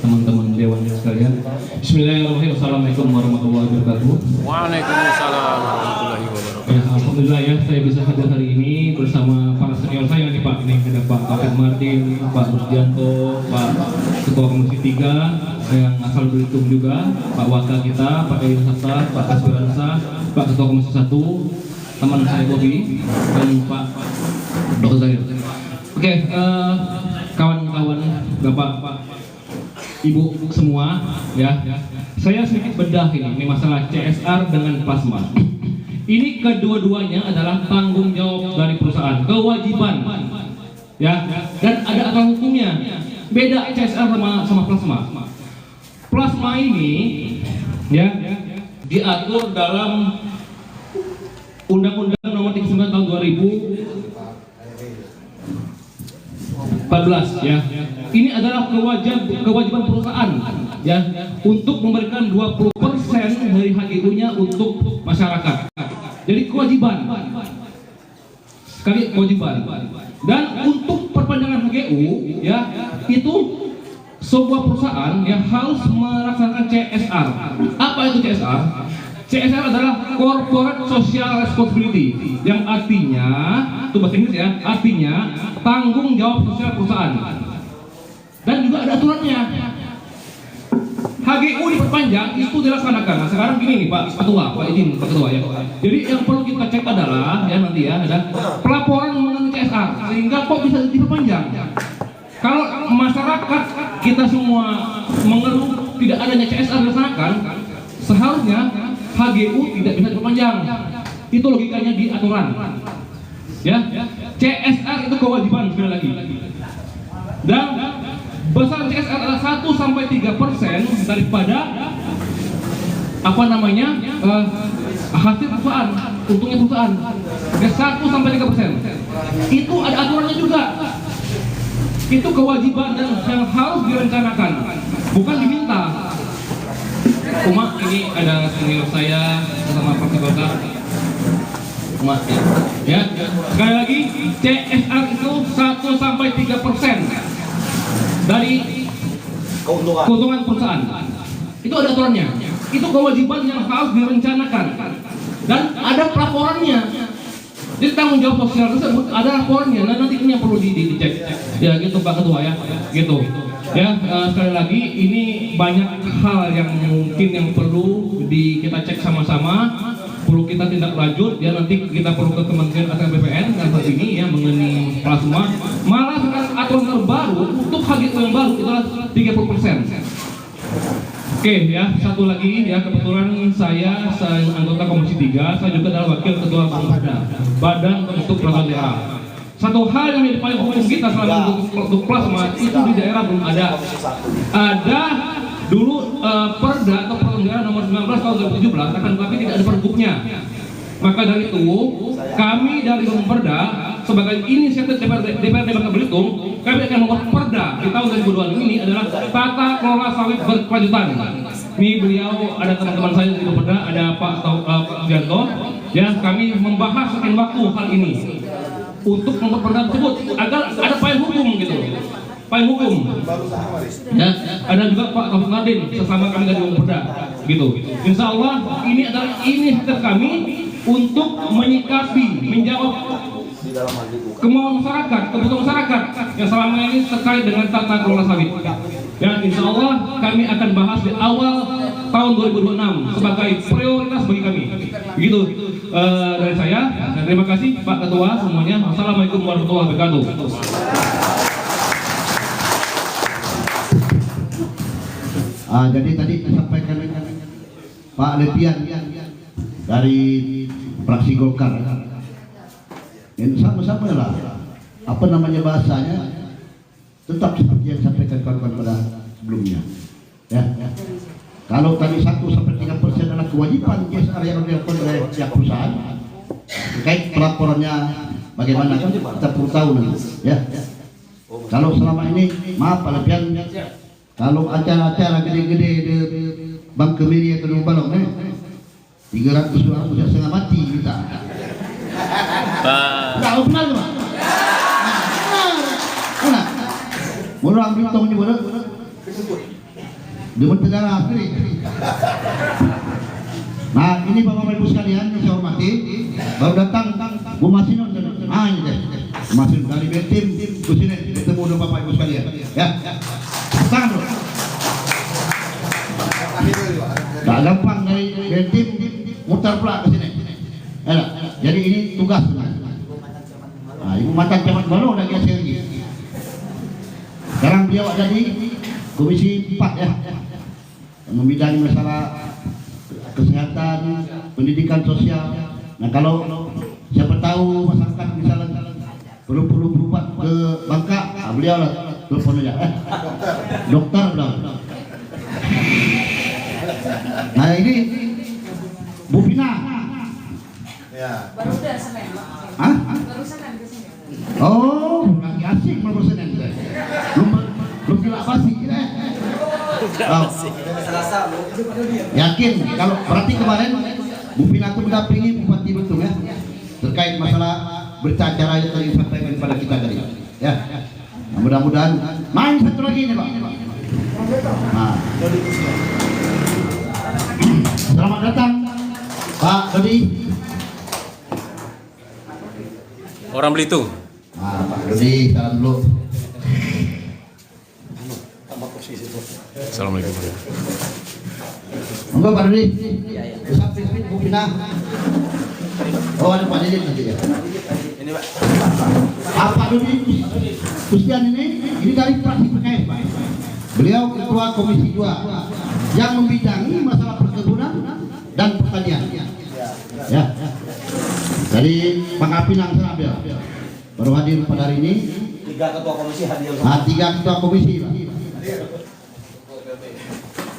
teman-teman Dewan sekalian. Bismillahirrahmanirrahim. Assalamualaikum warahmatullahi wabarakatuh. Waalaikumsalam warahmatullahi wabarakatuh. Ya, alhamdulillah ya, saya bisa hadir hari ini bersama para senior saya nih Pak. Ini ada Pak Taufik Martin, Pak Rusdianto, Pak Ketua Komisi 3 yang asal Belitung juga, Pak Waka kita, Pak Edi Sabta, Pak Kaswiransa, Pak Ketua Komisi 1, teman saya Bobi, dan Pak Dr. Zahir. Oke, kawan-kawan, Bapak, Ibu semua, ya, saya sedikit bedah ini masalah CSR dengan plasma. Ini kedua-duanya adalah tanggung jawab dari perusahaan, kewajiban, ya, dan ada aturan hukumnya. Beda CSR sama plasma. Plasma ini, ya, diatur dalam Undang-Undang Nomor 39 Tahun 2014, ya. Ini adalah kewajiban perusahaan, ya, untuk memberikan 20% dari HGU-nya untuk masyarakat. Jadi kewajiban, sekali kewajiban. Dan untuk perpanjangan HGU, ya, itu sebuah perusahaan yang harus melaksanakan CSR. Apa itu CSR? CSR adalah Corporate Social Responsibility, yang artinya, itu bahasa Inggris ya, artinya tanggung jawab sosial perusahaan. Dan juga ada aturannya. HGU diperpanjang itu dilaksanakan. Nah, sekarang gini nih Pak Ketua, Pak izin Pak Ketua ya. Jadi yang perlu kita cek adalah ya nanti ya ada pelaporan mengenai CSR sehingga kok bisa diperpanjang. Kalau masyarakat kita semua mengeluh tidak adanya CSR dilaksanakan, seharusnya HGU tidak bisa diperpanjang. Itu logikanya di aturan. Ya, CSR itu kewajiban sekali lagi. Dan besar CSR adalah 1-3% daripada hasil perusahaan, untungnya perusahaan. Ya, 1-3%. Itu ada aturannya juga. Itu kewajiban dan yang harus direncanakan, bukan diminta. Ini ada senior saya bersama Pak Golkar. Ya, sekali lagi CSR itu 1-3% dari keuntungan perusahaan. Itu ada aturannya. Itu kewajiban yang harus direncanakan dan ada pelaporannya. Jadi tanggung jawab sosial tersebut ada laporannya. Nah, nanti ini yang perlu dicek. Ya gitu Pak Ketua ya. Gitu. Ya, sekali lagi ini banyak hal yang mungkin yang perlu kita cek sama-sama, perlu kita tindak lanjut ya, nanti kita perlu ke Kementerian Kesehatan BPN dan saat ini ya mengenai plasma. Malah sekarang aturan terbaru untuk HGU yang baru itu adalah 30%. Oke ya, satu lagi ya, kebetulan saya anggota Komisi 3, saya juga adalah wakil ketua Badan untuk Peraturan Daerah. Satu hal yang menjadi paling penting kita selama untuk plasma itu di daerah belum ada. Ada dulu Perda atau Peraturan Nomor 19 Tahun 2017, akan tetapi tidak ada pergubnya. Maka dari itu kami dari Perda sebagai inisiatif DPRD Bangka Belitung, kami akan membuat Perda di tahun 2022 ini adalah tata kelola sawit berkelanjutan. Ini beliau ada teman-teman saya di Perda, ada Pak Janto. Ya, kami membahas sekian waktu hal ini untuk membuat Perda tersebut agar ada payung hukum gitu. Payung hukum. Ya, ada juga Pak Taufik Martin sesama kami dari Perda gitu. Insya Allah ini adalah inisiatif kami untuk menyikapi, menjawab kemauan masyarakat, kebutuhan masyarakat yang selama ini terkait dengan tata kelola sawit. Dan insya Allah kami akan bahas di awal tahun 2026 sebagai prioritas bagi kami. Begitu dari saya. Terima kasih Pak Ketua semuanya. Wassalamualaikum warahmatullahi wabarakatuh. Jadi tadi disampaikan Pak Lepian dari fraksi Golkar. Ini sama-sama lah. Apa namanya bahasanya? Tetap seperti yang disampaikan kawan-kawan pada sebelumnya. Ya. Kalau tadi 1-3% adalah kewajiban CSR yang dilakukan oleh pihak perusahaan, terkait pelaporannya bagaimana kan kita perlu tahu nanti. Ya. Kalau selama ini, maaf Pak Lepian, kalau acara-acara gede-gede di Bank Kemiri atau di Balong, 300 orang sudah setengah mati kita. Tahu benar Pak? Mana? Orang Bintang juga Dewan Negara asli. Nah ini Bapak Ibu sekalian yang saya hormati, baru datang Bu Masino. Ini deh Masino dari Bentim ke sini ketemu dengan Bapak Ibu sekalian. Ya, tangan bro. Tak gampang dari Bentim mutar pula ke sini. Jadi ini tugas. Nah, Ibu mantan camat Balong lagi lagi. Sekarang beliau ada di Komisi 4 ya, yang membidangi masalah kesehatan, pendidikan sosial. Nah kalau siapa tahu masyarakat misalnya perlu berobat ke Bangka, beliau lah telepon aja. Dokter bilang. Nah ini Bu Pina. Ya. Baru udah Senin. Hah? Baru Senin ke sini. Oh, lagi asik baru Senin. Belum gila pasti kita. Selasa, Bu. Yakin kalau berarti kemarin Bu Pina itu mendampingi Bupati Betung ya terkait masalah berita acara yang tadi disampaikan kepada kita tadi ya. Nah, mudah-mudahan main satu lagi ini Pak. Nah. Selamat datang Pak Dodi. Orang Belitung. Nah, Pak Dodi salam dulu. Assalamualaikum. Enggak Pak Dodi. Samping Bu Pina. Oh ada Pak Didi nanti ya. Ini Pak. Pak Dodi Kustian ini dari fraksi PKS Pak. Beliau ketua Komisi 2 yang membidangi masalah perkebunan dan pertanian. Ya. Dari Pangapinang Serabel baru hadir pada hari ini. 3 ketua komisi hadir. 3 ketua komisi Pak.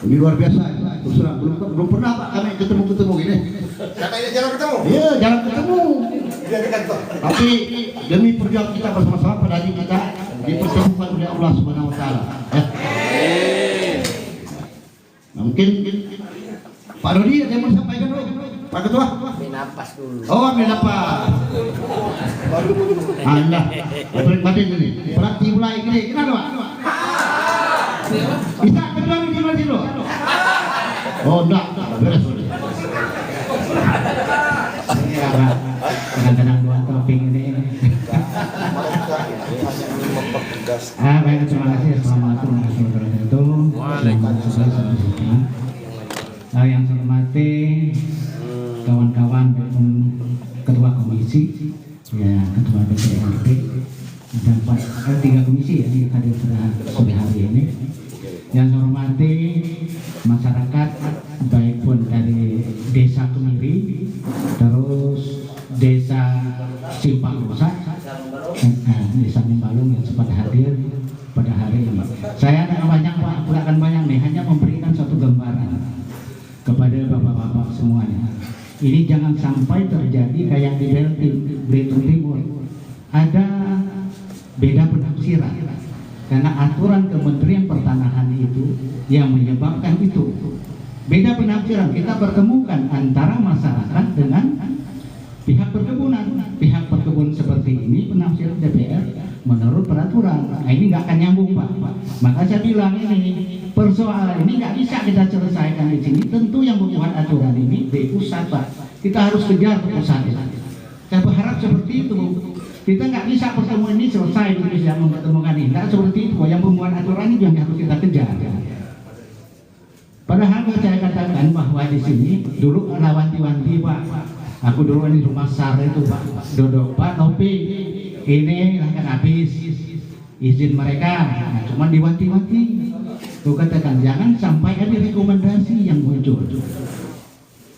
Ini luar biasa, terus terang belum pernah Pak kami ketemu gini. Katanya jarang ketemu. Iya, jarang ketemu. Dia di kantor. Tapi demi perjuangan kita bersama-sama pada hari kita dipertemukan oleh Allah Subhanahu Wa Taala. Ya. Nah, mungkin Pak Dodi ada yang mau sampaikan dulu, Pak Ketua. Ambil napas dulu. Oh, ambil napas. Anda, Bapak Batin ini. Berarti mulai gini, kenapa Pak? Bisa kedua di mana dulu? Oh enggak, beres. Ini apa? Kadang-kadang dua topping ini. Baik, terima kasih. Assalamualaikum warahmatullahi wabarakatuh. Waalaikumsalam. Yang saya hormati kawan-kawan ketua komisi, ya ketua DPRD dan 3 komisi yang hadir pada sore hari ini. Yang saya hormati masyarakat baik pun dari Desa Kemiri, terus Desa Simpang Nusa, Desa Mimbalung yang sempat hadir pada hari ini. Saya tidak banyak Pak, akan banyak nih, hanya memberikan satu gambaran kepada bapak-bapak semuanya. Ini jangan sampai terjadi kayak di Belitung Timur. Ada beda penafsiran. Karena aturan Kementerian Pertanahan itu yang menyebabkan itu. Beda penafsiran, kita pertemukan antara masyarakat dengan pihak perkebunan. Pihak perkebunan seperti ini penafsiran DPR menurut peraturan. Nah, ini nggak akan nyambung Pak. Maka saya bilang ini persoalan ini nggak bisa kita selesaikan di sini. Tentu yang membuat aturan ini di pusat Pak. Kita harus kejar ke pusat. Saya berharap seperti itu. Kita nggak bisa pertemuan ini selesai Indonesia mempertemukan ini. Nggak seperti itu. Yang pembuat aturan itu yang harus kita kejar. Padahal saya katakan bahwa di sini dulu ada wanti-wanti Pak. Aku dulu di rumah SAR itu Pak duduk Pak Topi ini akan habis izin mereka. Nah, cuma diwanti-wanti. Tuh katakan jangan sampai ada rekomendasi yang muncul.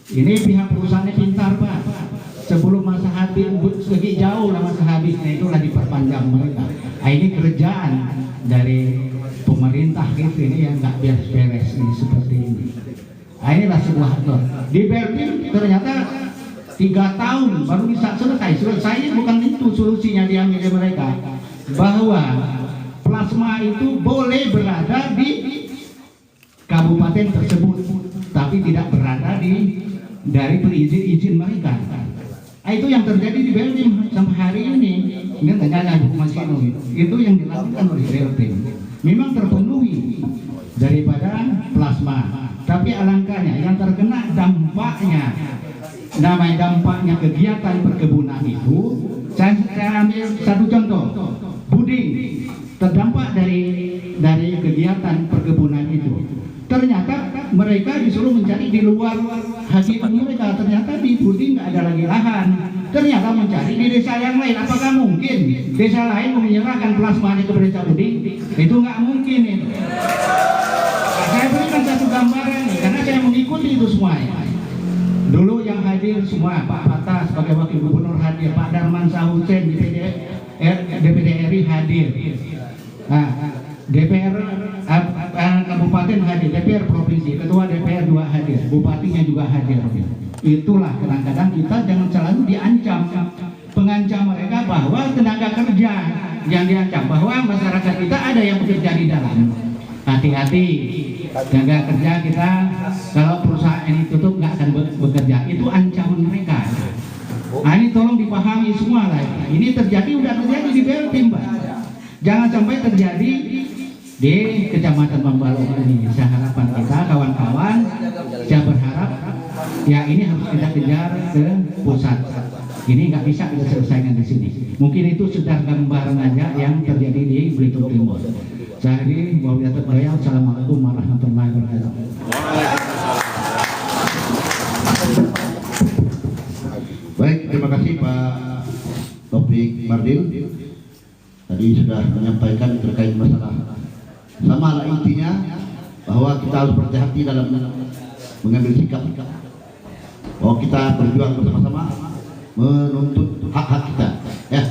Ini pihak perusahaannya pintar Pak. Sebelum masa habis segi jauh lah masa habisnya itulah diperpanjang mereka. Nah, ini kerjaan dari pemerintah gitu ini yang nggak beres-beres ini seperti ini. Nah, inilah sebuah aktor. Di Belgia ternyata 3 tahun baru bisa selesai. Selesai bukan itu solusinya diambil oleh mereka. Bahwa plasma itu boleh berada di kabupaten tersebut, tapi tidak berada dari perizin-izin mereka. Nah, itu yang terjadi di Belgium sampai hari ini. Ini tanya Mas Ino, itu yang dilakukan oleh Belgium. Memang terpenuhi daripada plasma, tapi alangkahnya yang terkena dampaknya, namanya dampaknya kegiatan perkebunan itu. Saya ambil satu contoh, Buding terdampak dari kegiatan perkebunan itu. Ternyata mereka disuruh mencari di luar hakikat mereka. Ternyata di Buding nggak ada lagi lahan. Ternyata mencari di desa yang lain. Apakah mungkin desa lain menyerahkan plasmanya ke desa Buding? Itu nggak mungkin itu. Nah, saya berikan satu gambaran nih, karena saya mengikuti itu semuanya. Dulu yang hadir semua, Pak Fatah sebagai Wakil Gubernur hadir, Pak Darman Sahusen DPD RI hadir. Nah, DPR Kabupaten hadir, DPR Provinsi, Ketua DPR juga hadir, Bupatinya juga hadir. Itulah kadang-kadang kita jangan selalu diancam. Pengancam mereka bahwa tenaga kerja yang diancam, bahwa masyarakat kita ada yang bekerja di dalam. Hati-hati, tenaga kerja kita kalau perusahaan ini tutup nggak akan bekerja. Itu ancaman mereka. Nah, ini tolong dipahami semua lah. Ini terjadi, udah terjadi di Beltim, Pak. Jangan sampai terjadi di Kecamatan Mambalong ini. Saya harapan kita kawan-kawan, saya berharap ya ini harus kita kejar ke pusat. Ini nggak bisa kita selesaikan di sini. Mungkin itu sudah gambaran aja yang terjadi di Belitung Timur. Saya ini wabillahi taufiq. Assalamualaikum warahmatullahi wabarakatuh. Baik, terima kasih Pak Taufik Mardin. Tadi sudah menyampaikan terkait masalah. Sama lah intinya bahwa kita harus berhati-hati dalam mengambil sikap. Bahwa kita berjuang bersama-sama menuntut hak-hak kita. Ya.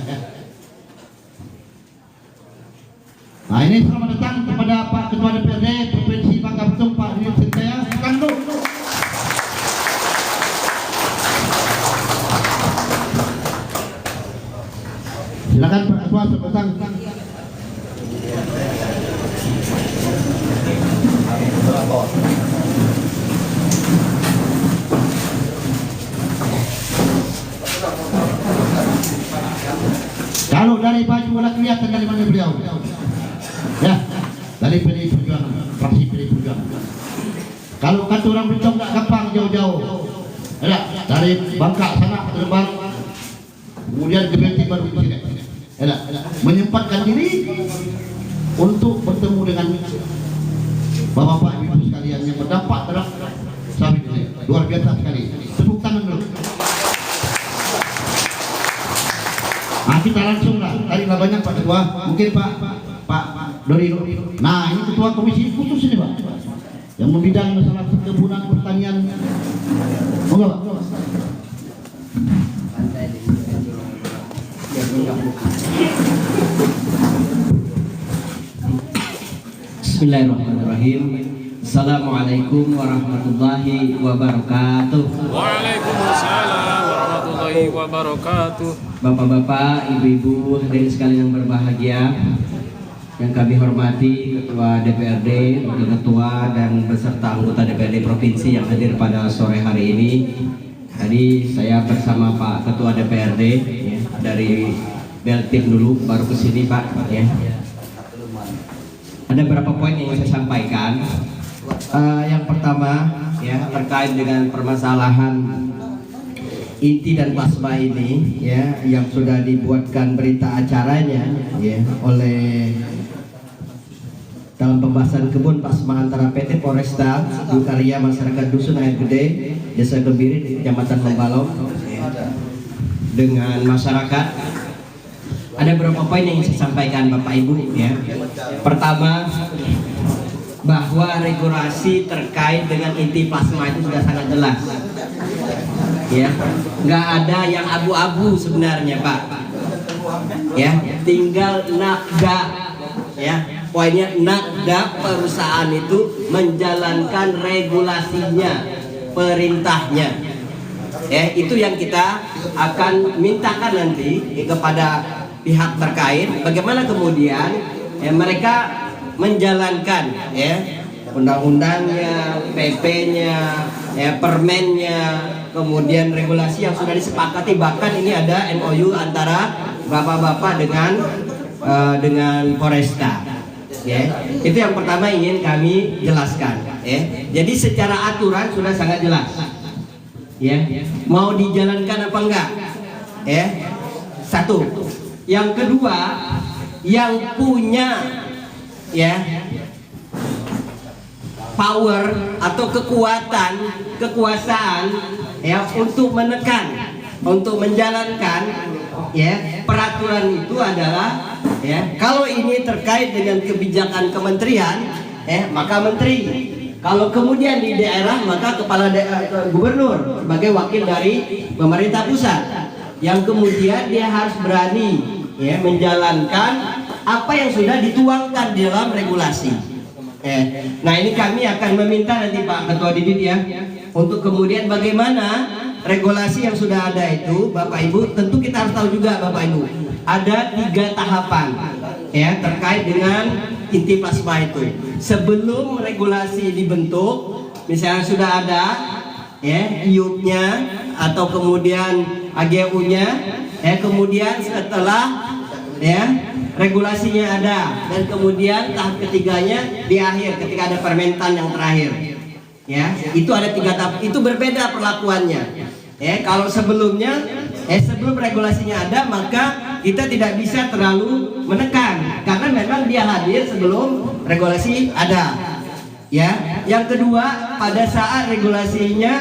Nah, ini selamat datang kepada Pak Ketua DPRD Provinsi Bangka Belitung, Pak Dini Sintaya. Silakan Pak Ketua, selamat datang. Kalau dari baju boleh kelihatan dari mana beliau. Ya, dari PDI Perjuangan, fraksi PDI Perjuangan. Kalau kata orang Belitung nggak gampang jauh-jauh. Ya, dari Bangka sana terbang, kemudian ke Beltim baru di sini. Ya, menyempatkan diri untuk bertemu dengan bapak-bapak ibu sekalian yang berdampak terhadap sawit ini. Luar biasa sekali. Tepuk tangan dulu. Nah, kita langsung lah. Tadi lah banyak Pak Ketua. Mungkin Pak Dori. Nah, ini Ketua Komisi khusus ini Pak, yang membidang masalah perkebunan pertanian. Monggo Pak. Bismillahirrahmanirrahim. Assalamualaikum warahmatullahi wabarakatuh. Waalaikumsalam warahmatullahi wabarakatuh. Bapak-bapak, ibu-ibu, hadirin sekalian yang berbahagia, yang kami hormati Ketua DPRD, Wakil Ketua dan beserta anggota DPRD Provinsi yang hadir pada sore hari ini. Tadi saya bersama Pak Ketua DPRD ya, dari Beltim dulu, baru ke sini Pak ya. Ada beberapa poin yang ingin saya sampaikan. Yang pertama ya terkait dengan permasalahan inti dan plasma ini ya, yang sudah dibuatkan berita acaranya ya oleh dalam pembahasan kebun plasma antara PT Poresta Karya Masyarakat Dusun Air Gede Desa Gembiri Kecamatan Membalong dengan masyarakat. Ada beberapa poin yang saya sampaikan Bapak Ibu ya. Pertama, bahwa regulasi terkait dengan inti plasma itu sudah sangat jelas ya, nggak ada yang abu-abu sebenarnya Pak ya, tinggal nakda ya, poinnya nakda perusahaan itu menjalankan regulasinya, perintahnya ya, itu yang kita akan mintakan nanti kepada pihak terkait, bagaimana kemudian ya, mereka menjalankan ya undang-undangnya, PP-nya, ya, permennya, kemudian regulasi yang sudah disepakati. Bahkan ini ada MOU antara bapak-bapak dengan Poresta. Ya, itu yang pertama ingin kami jelaskan. Ya, jadi secara aturan sudah sangat jelas. Ya, mau dijalankan apa enggak? Ya, satu. Yang kedua, yang punya ya power atau kekuasaan ya untuk menekan, untuk menjalankan ya peraturan itu adalah ya, kalau ini terkait dengan kebijakan kementerian maka menteri, kalau kemudian di daerah maka kepala gubernur sebagai wakil dari pemerintah pusat, yang kemudian dia harus berani ya menjalankan apa yang sudah dituangkan di dalam regulasi. Nah ini kami akan meminta nanti Pak Ketua Didit ya, untuk kemudian bagaimana regulasi yang sudah ada itu Bapak Ibu, tentu kita harus tahu juga Bapak Ibu, ada 3 tahapan ya terkait dengan inti plasma itu. Sebelum regulasi dibentuk, misalnya sudah ada ya IUP-nya atau kemudian AGU-nya, kemudian setelah ya regulasinya ada, dan kemudian tahap ketiganya di akhir ketika ada permentan yang terakhir ya, itu ada 3 tahap, itu berbeda perlakuannya ya. Kalau sebelumnya sebelum regulasinya ada maka kita tidak bisa terlalu menekan karena memang dia hadir sebelum regulasi ada ya. Yang kedua, pada saat regulasinya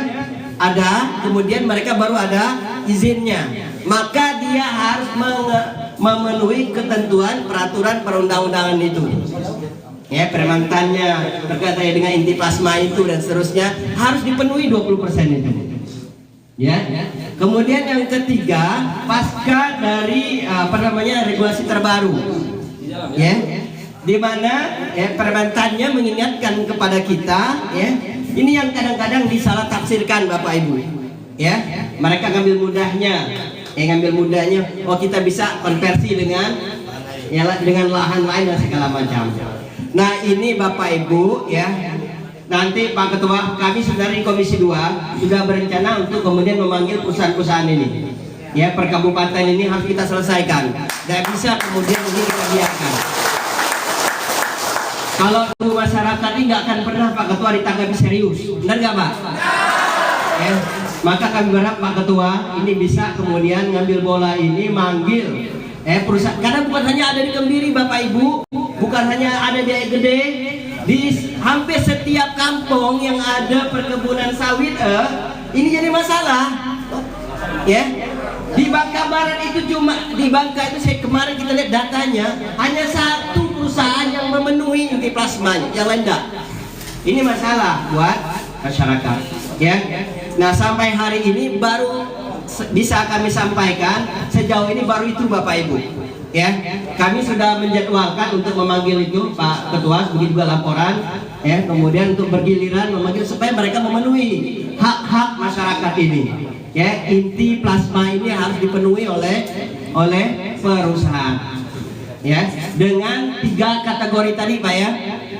ada kemudian mereka baru ada izinnya, maka dia harus memenuhi ketentuan peraturan perundang-undangan itu ya, permentannya terkait dengan inti plasma itu dan seterusnya harus dipenuhi 20% itu ya. Kemudian yang ketiga, pasca dari regulasi terbaru ya, di mana ya permentannya mengingatkan kepada kita ya, ini yang kadang-kadang disalah tafsirkan Bapak Ibu ya, mereka ngambil mudahnya, oh kita bisa konversi dengan lahan lain dan segala macam. Nah ini Bapak Ibu ya, nanti Pak Ketua, kami sebenarnya di Komisi 2 sudah berencana untuk kemudian memanggil perusahaan-perusahaan ini ya, per kabupaten ini harus kita selesaikan, tidak bisa kemudian ini kita biarkan. Kalau masyarakat ini nggak akan pernah Pak Ketua ditanggapi serius, benar nggak Pak? Ya. Maka kami berharap Pak Ketua ini bisa kemudian ngambil bola ini, manggil perusahaan, karena bukan hanya ada di Gembiri Bapak Ibu, bukan hanya ada di Air Gede, di hampir setiap kampung yang ada perkebunan sawit ini jadi masalah ya. Di Bangka Barat itu cuma, di Bangka itu saya kemarin kita lihat datanya hanya 1 perusahaan yang memenuhi inti plasmanya, yang lain enggak. Ini masalah buat masyarakat ya. Nah sampai hari ini baru bisa kami sampaikan, sejauh ini baru itu Bapak Ibu ya. Kami sudah menjadwalkan untuk memanggil itu Pak Ketua, begitu juga laporan ya, kemudian untuk bergiliran memanggil supaya mereka memenuhi hak-hak masyarakat ini ya. Inti plasma ini harus dipenuhi oleh perusahaan ya, dengan 3 kategori tadi Pak ya.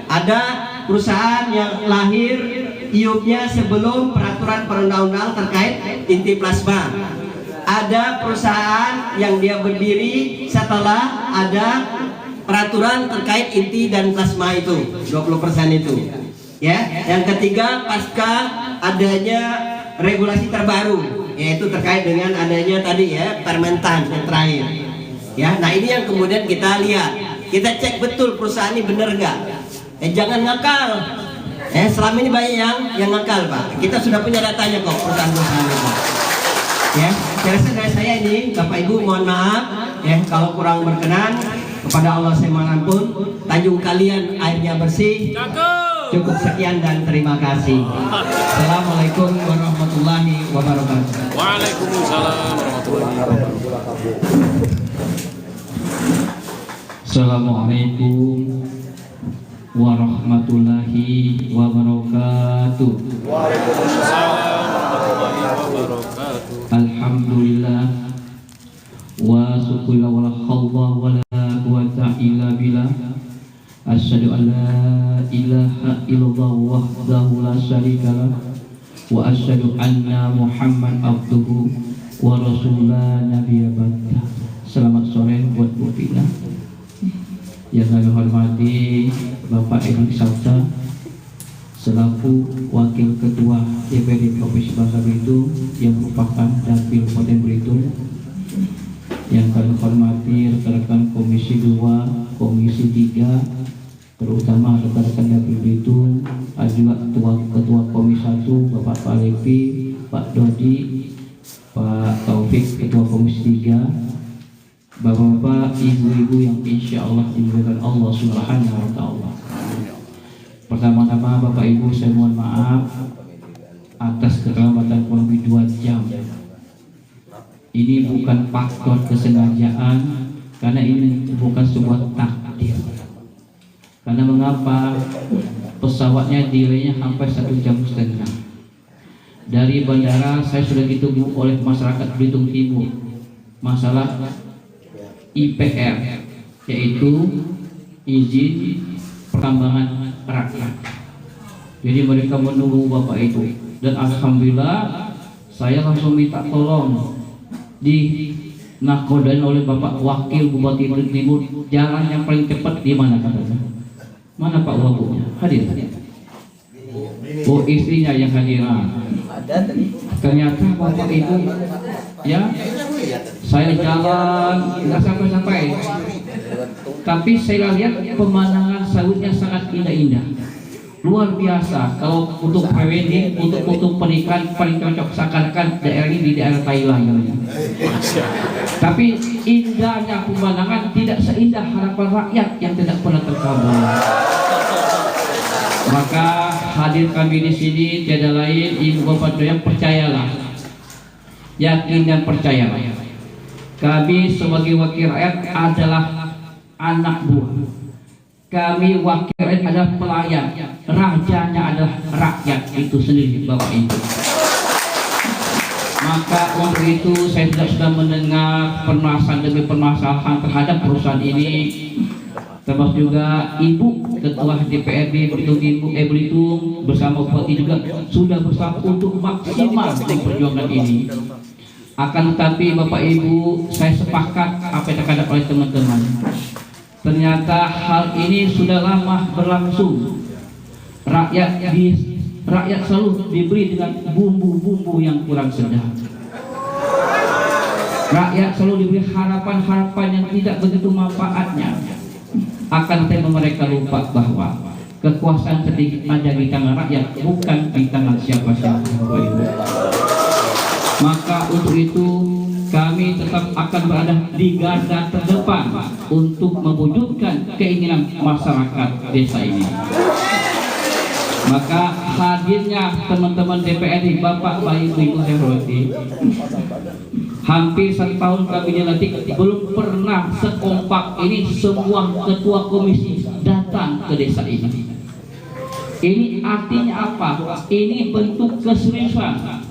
Ada perusahaan yang lahir IUP-nya sebelum peraturan perundang-undangan terkait inti plasma. Ada perusahaan yang dia berdiri setelah ada peraturan terkait inti dan plasma itu 20% itu ya. Yang ketiga, pasca adanya regulasi terbaru yaitu terkait dengan adanya tadi ya permentan yang terakhir. Ya, nah ini yang kemudian kita lihat, kita cek betul perusahaan ini benar nggak. Jangan ngakal. Selama ini banyak yang ngakal Pak. Kita sudah punya datanya kok perusahaan-perusahaan itu. Ya, saya rasa dari saya ini Bapak Ibu mohon maaf ya kalau kurang berkenan, kepada Allah saya mohon ampun. Tanjung kalian airnya bersih. Cukup sekian dan terima kasih. Assalamualaikum warahmatullahi wabarakatuh. Waalaikumsalam warahmatullahi wabarakatuh. Assalamualaikum warahmatullahi wabarakatuh. Waalaikumsalam warahmatullahi wabarakatuh. Alhamdulillah wa syukurillah wa la haula wa la quwata illa billah. Asyhadu an la ilaha illallah wahdahu la syarikalah wa asyhadu anna Muhammad abduhu wa rasulullah nabiyya ba'da. Selamat sore buat Bu Pina. Yang kami hormati Bapak Edi Sabta selaku Wakil Ketua DPRD Provinsi Bangka Belitung yang merupakan Dapil Kabupaten Belitung. Yang kami hormati rekan-rekan Komisi 2, Komisi 3, terutama rekan-rekan Dapil Belitung, juga Ketua Komisi 1 Bapak Pak Levi, Pak Dodi, Pak Taufik Ketua Komisi 3, Bapak-bapak, ibu-ibu yang insya Allah dimuliakan Allah Subhanahu wa Ta'ala. Pertama-tama Bapak Ibu saya mohon maaf atas keterlambatan kurang lebih 2 jam. Ini bukan faktor kesengajaan, karena ini bukan sebuah takdir. Karena mengapa? Pesawatnya delaynya sampai 1,5 jam. Dari bandara saya sudah ditunggu oleh masyarakat Belitung Timur masalah IPR, yaitu izin pertambangan rakyat. Jadi mereka menunggu Bapak itu, dan alhamdulillah saya langsung minta tolong di nakodain oleh Bapak Wakil Bupati Belitung Timur, jalan yang paling cepat di mana katanya? Mana Pak Wakunya? Hadir. Oh, istrinya yang hadir. Ternyata Bapak itu ya, saya jalan nggak sampai-sampai, tapi saya lihat pemandangan sawitnya sangat indah-indah, luar biasa. Kalau untuk prewedding, untuk pernikahan paling cocok, seakan-akan daerah ini di daerah Thailand namanya. Tapi indahnya pemandangan tidak seindah harapan rakyat yang tidak pernah terkabul. Maka hadir kami di sini tiada lain ibu bapak yang percayalah, yakin dan percayalah, kami sebagai wakil rakyat adalah anak buah. Kami wakil rakyat adalah pelayan, rajanya adalah rakyat itu sendiri Bapak Ibu. Maka untuk itu saya sudah mendengar permasalahan demi permasalahan terhadap perusahaan ini, termasuk juga Ibu Ketua DPRD Belitung bersama Bupati juga sudah bersama untuk maksimal memperjuangkan ini. Akan tetapi Bapak Ibu, saya sepakat apa yang dikatakan oleh teman-teman. Ternyata hal ini sudah lama berlangsung. Rakyat selalu diberi dengan bumbu-bumbu yang kurang sedap. Rakyat selalu diberi harapan-harapan yang tidak begitu manfaatnya. Akan tetapi mereka lupa bahwa kekuasaan tertinggi ada di tangan rakyat, bukan di tangan siapa-siapa. Maka untuk itu kami tetap akan berada di garda terdepan untuk mewujudkan keinginan masyarakat desa ini. Maka hadirnya teman-teman DPRD, Bapak, Ibu saya hormati, hampir 1 tahun kami dilantik, belum pernah sekompak ini semua ketua komisi datang ke desa ini. Ini artinya apa? Ini bentuk keseriusan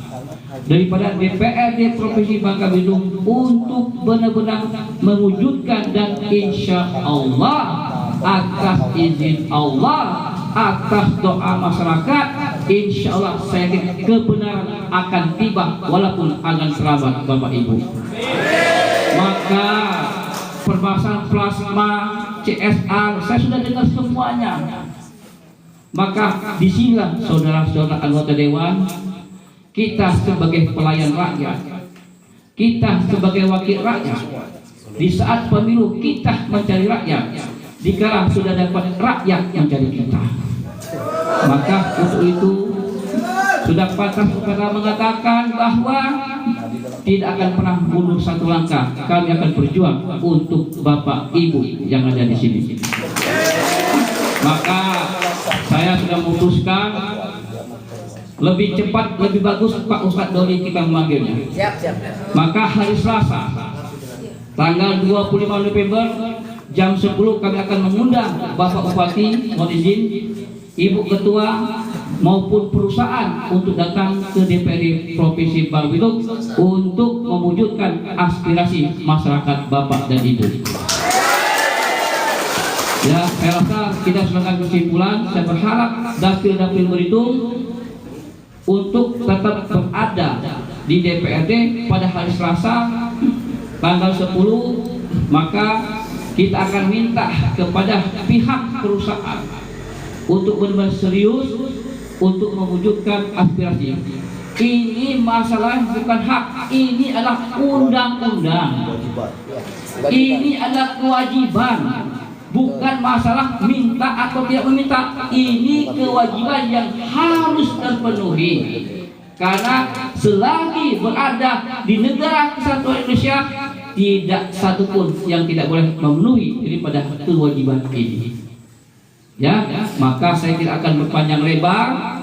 daripada DPRD Provinsi Bangka Belitung untuk benar-benar mewujudkan, dan insya Allah atas izin Allah, atas doa masyarakat, insya Allah saya yakin kebenaran akan tiba walaupun agak terlambat Bapak Ibu. Maka permasalahan plasma, CSR saya sudah dengar semuanya. Maka disinilah saudara-saudara anggota dewan, kita sebagai pelayan rakyat, kita sebagai wakil rakyat, di saat pemilu kita mencari rakyat, dikala sudah dapat rakyat mencari kita. Maka untuk itu sudah pantas kita mengatakan bahwa tidak akan pernah mundur satu langkah. Kami akan berjuang untuk Bapak Ibu yang ada di sini. Maka saya sudah memutuskan lebih cepat, lebih bagus Pak Ustadz Doli kita memanggilnya. Maka hari Selasa tanggal 25 November jam 10 kami akan mengundang Bapak Bupati, mohon izin, Ibu Ketua maupun perusahaan untuk datang ke DPRD Provinsi Bangka Belitung untuk mewujudkan aspirasi masyarakat Bapak dan Ibu. Ya, saya rasa kita sudah kesimpulan. Saya berharap dapil-dapil Belitung untuk tetap berada di DPRD pada hari Selasa tanggal 10. Maka kita akan minta kepada pihak perusahaan untuk benar-benar serius untuk mewujudkan aspirasi. Ini masalah bukan hak, ini adalah undang-undang. Ini adalah kewajiban, bukan masalah minta atau tidak meminta. Ini kewajiban yang harus terpenuhi. Karena selagi berada di negara kesatuan Indonesia, tidak satupun yang tidak boleh memenuhi daripada kewajiban ini. Ya, maka saya tidak akan berpanjang lebar.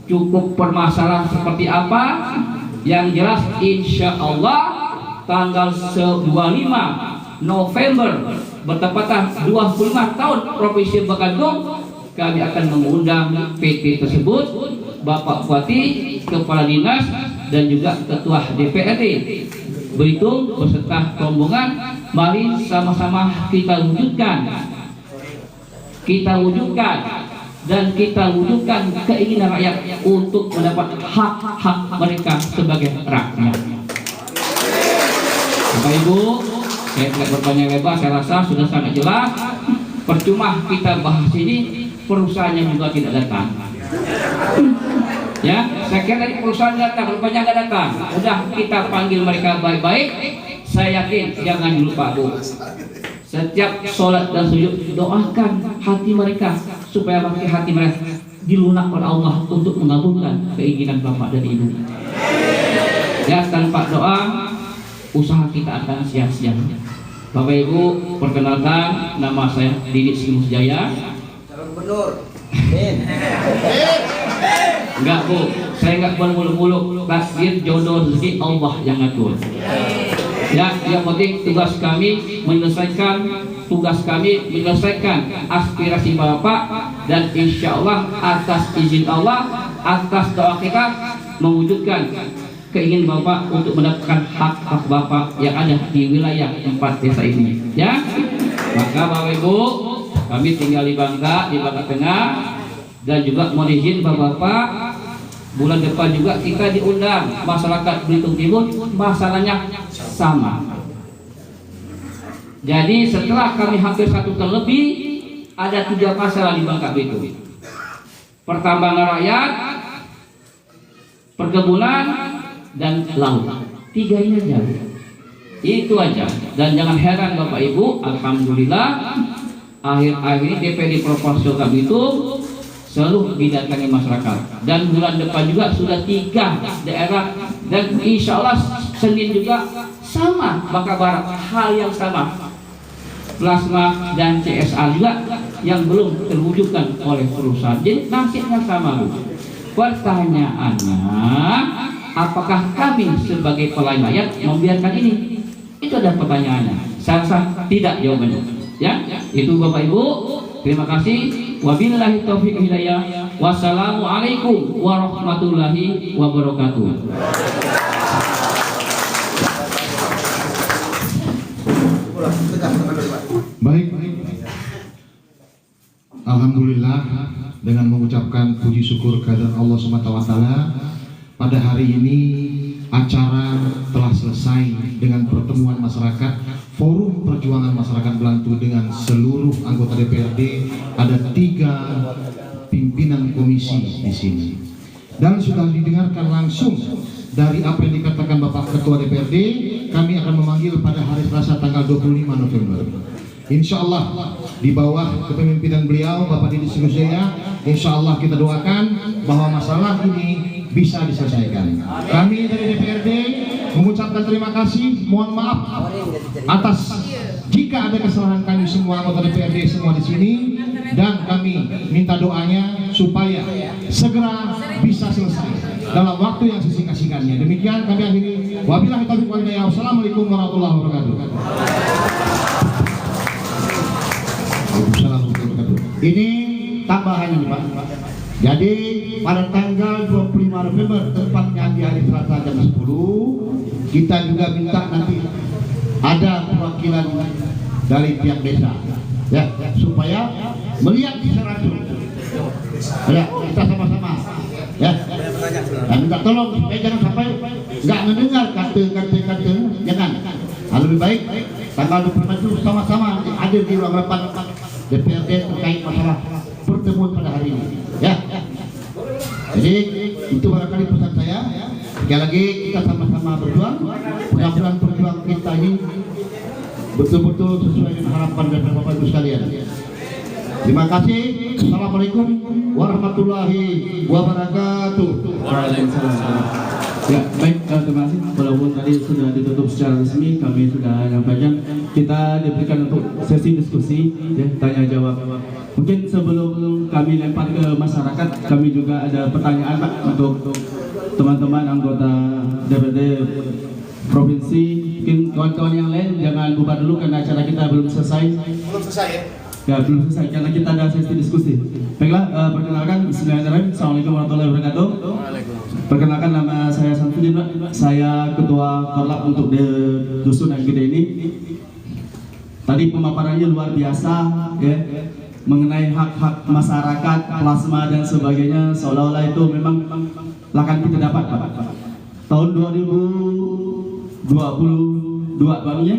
Cukup permasalahan seperti apa yang jelas, insya Allah tanggal 25 November bertepatan 25 tahun Provinsi Bangka Belitung, kami akan mengundang PT tersebut, Bapak Bupati, Kepala Dinas, dan juga Ketua DPRD Belitung beserta rombongan. Mari sama-sama kita wujudkan dan kita wujudkan keinginan rakyat untuk mendapat hak-hak mereka sebagai rakyat. Bapak Ibu, saya tidak berpanjang lebar, saya rasa sudah sangat jelas. Percuma kita bahas ini, perusahaannya juga tidak datang. Ya, saya kira tadi perusahaan datang, rupanya nggak datang. Udah kita panggil mereka baik-baik. Saya yakin, jangan lupa Bu, setiap sholat dan sujud doakan hati mereka supaya hati mereka dilunak oleh Allah untuk mengabulkan keinginan Bapak dan Ibu. Ya, tanpa doa usaha kita akan sia-sia. Bapak Ibu, perkenalkan, nama saya Didik Simusjaya. Calon gubernur. Enggak Bu, saya enggak bermuluk-muluk. Takdir, jodoh, rezeki Allah yang ngatur. Ya, yang penting tugas kami menyelesaikan aspirasi Bapak, dan insya Allah atas izin Allah, atas doa kita mewujudkan keinginan Bapak untuk mendapatkan hak-hak Bapak yang ada di wilayah 4 desa ini. Ya, maka Bapak Ibu, kami tinggal di Bangka Tengah, dan juga mohon izin Bapak, bulan depan juga kita diundang masyarakat Belitung Timur, masalahnya sama. Jadi setelah kami hampir 1 tahun lebih, ada 3 masalah di Bangka Belitung. Pertambangan rakyat, perkebunan, dan laut. 3 ini aja. Itu aja. Dan jangan heran Bapak Ibu, alhamdulillah akhir-akhir ini DPRD Provinsi Bangka Belitung selalu didatangi masyarakat, dan bulan depan juga sudah 3 daerah, dan insya Allah Senin juga sama Bangka Barat, hal yang sama, plasma dan CSR juga yang belum terwujudkan oleh perusahaan. Jadi nasibnya sama Bu. Pertanyaannya, apakah kami sebagai pelayan rakyat membiarkan ini? Itu ada pertanyaannya. Saya rasa tidak jawabannya. Ya, itu Bapak Ibu. Terima kasih. Wabillahi taufiq hidayah. Wassalamualaikum warahmatullahi wabarakatuh. Baik. Alhamdulillah, dengan mengucapkan puji syukur kehadirat Allah SWT, pada hari ini acara telah selesai dengan pertemuan masyarakat, forum perjuangan masyarakat Belantu dengan seluruh anggota DPRD. Ada 3 pimpinan komisi di sini. dan sudah didengarkan langsung dari apa yang dikatakan Bapak Ketua DPRD, kami akan memanggil pada hari Selasa tanggal 25 November. Insya Allah di bawah kepemimpinan beliau Bapak Didi Sinusjaya, insya Allah kita doakan bahwa masalah ini bisa diselesaikan. Kami dari DPRD mengucapkan terima kasih, mohon maaf atas jika ada kesalahan kami semua anggota DPRD semua di sini, dan kami minta doanya supaya segera bisa selesai dalam waktu yang sesingkat-singkatnya. Demikian kami akhiri. Wabillahi taufiq wal hidayah. Wassalamualaikum warahmatullahi wabarakatuh. Ini tambahan ini Pak. Jadi pada tanggal 25 November tepatnya di hari Selasa jam 10, kita juga minta nanti ada perwakilan dari pihak desa, ya, supaya melihat secara langsung. Ya, kita sama-sama, ya. Dan minta tolong supaya jangan sampai nggak mendengar kata-kata, jangan. Lebih baik tanggal 25 itu sama-sama hadir di ruang rapat DPRD terkait masalah pertemuan pada hari ini, ya. Jadi itu barangkali pesan saya. Sekali lagi kita sama-sama berjuang, mudah-mudahan perjuangan kita ini betul-betul sesuai dengan harapan dari Bapak Ibu sekalian. Terima kasih. Assalamualaikum warahmatullahi wabarakatuh. Ya, baik, terima kasih. Walaupun tadi sudah ditutup secara resmi, kami sudah menyampaikan kita diberikan untuk sesi diskusi, ya, tanya jawab. Mungkin sebelum kami lempar ke masyarakat, kami juga ada pertanyaan Pak untuk teman-teman anggota DPRD provinsi. Mungkin kawan-kawan yang lain jangan bubar dulu karena acara kita belum selesai. Belum selesai ya? Ya, belum selesai karena kita ada sesi diskusi. Baiklah, perkenalkan, bismillahirrahmanirrahim. Assalamualaikum warahmatullahi wabarakatuh. Perkenalkan, nama saya Samsudin, Pak. Saya Ketua Korlap untuk Dusun yang gede ini. Tadi pemaparannya luar biasa, ya, mengenai hak-hak masyarakat, plasma dan sebagainya, seolah-olah itu memang akan kita dapat, Pak. Tahun 2022 barunya,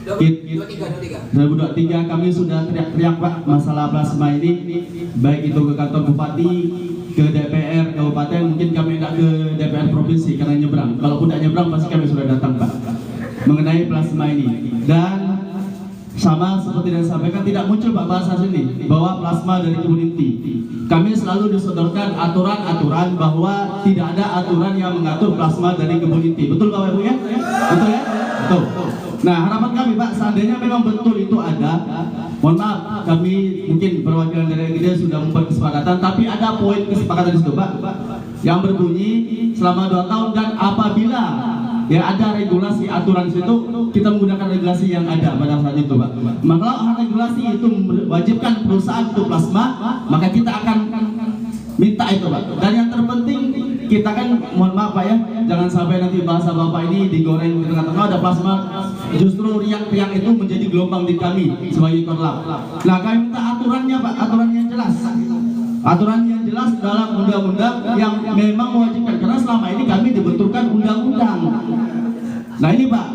2023 kami sudah teriak-teriak Pak masalah plasma ini, baik itu ke kantor bupati, ke DPR kabupaten, mungkin kami tidak ke DPR provinsi karena nyebrang. Kalaupun tidak nyebrang pasti kami sudah datang Pak mengenai plasma ini. Dan sama seperti yang disampaikan, tidak muncul Pak bahasa sini bahwa plasma dari kebun inti. Kami selalu disodorkan aturan-aturan bahwa tidak ada aturan yang mengatur plasma dari kebun inti. Betul Bapak Ibu ya? Betul ya? Betul. Nah, harapan kami Pak, seandainya memang betul itu ada, mohon maaf, kami mungkin perwakilan dari GD sudah membuat kesepakatan, tapi ada poin kesepakatan di situ Pak yang berbunyi selama 2 tahun, dan apabila ya ada regulasi aturan di situ, kita menggunakan regulasi yang ada pada saat itu Pak. Maka kalau regulasi itu mewajibkan perusahaan untuk plasma, maka kita akan minta itu Pak. Dan yang terpenting, kita kan mohon maaf Pak ya, jangan sampai nanti bahasa Bapak ini digoreng di tengah-tengah ada plasma, justru riak-riak itu menjadi gelombang di kami sebagai Korlap. Nah, kami minta aturannya Pak, aturan yang jelas. Aturan yang jelas dalam undang-undang yang memang mewajibkan, karena selama ini kami dibenturkan undang-undang. Nah ini Pak,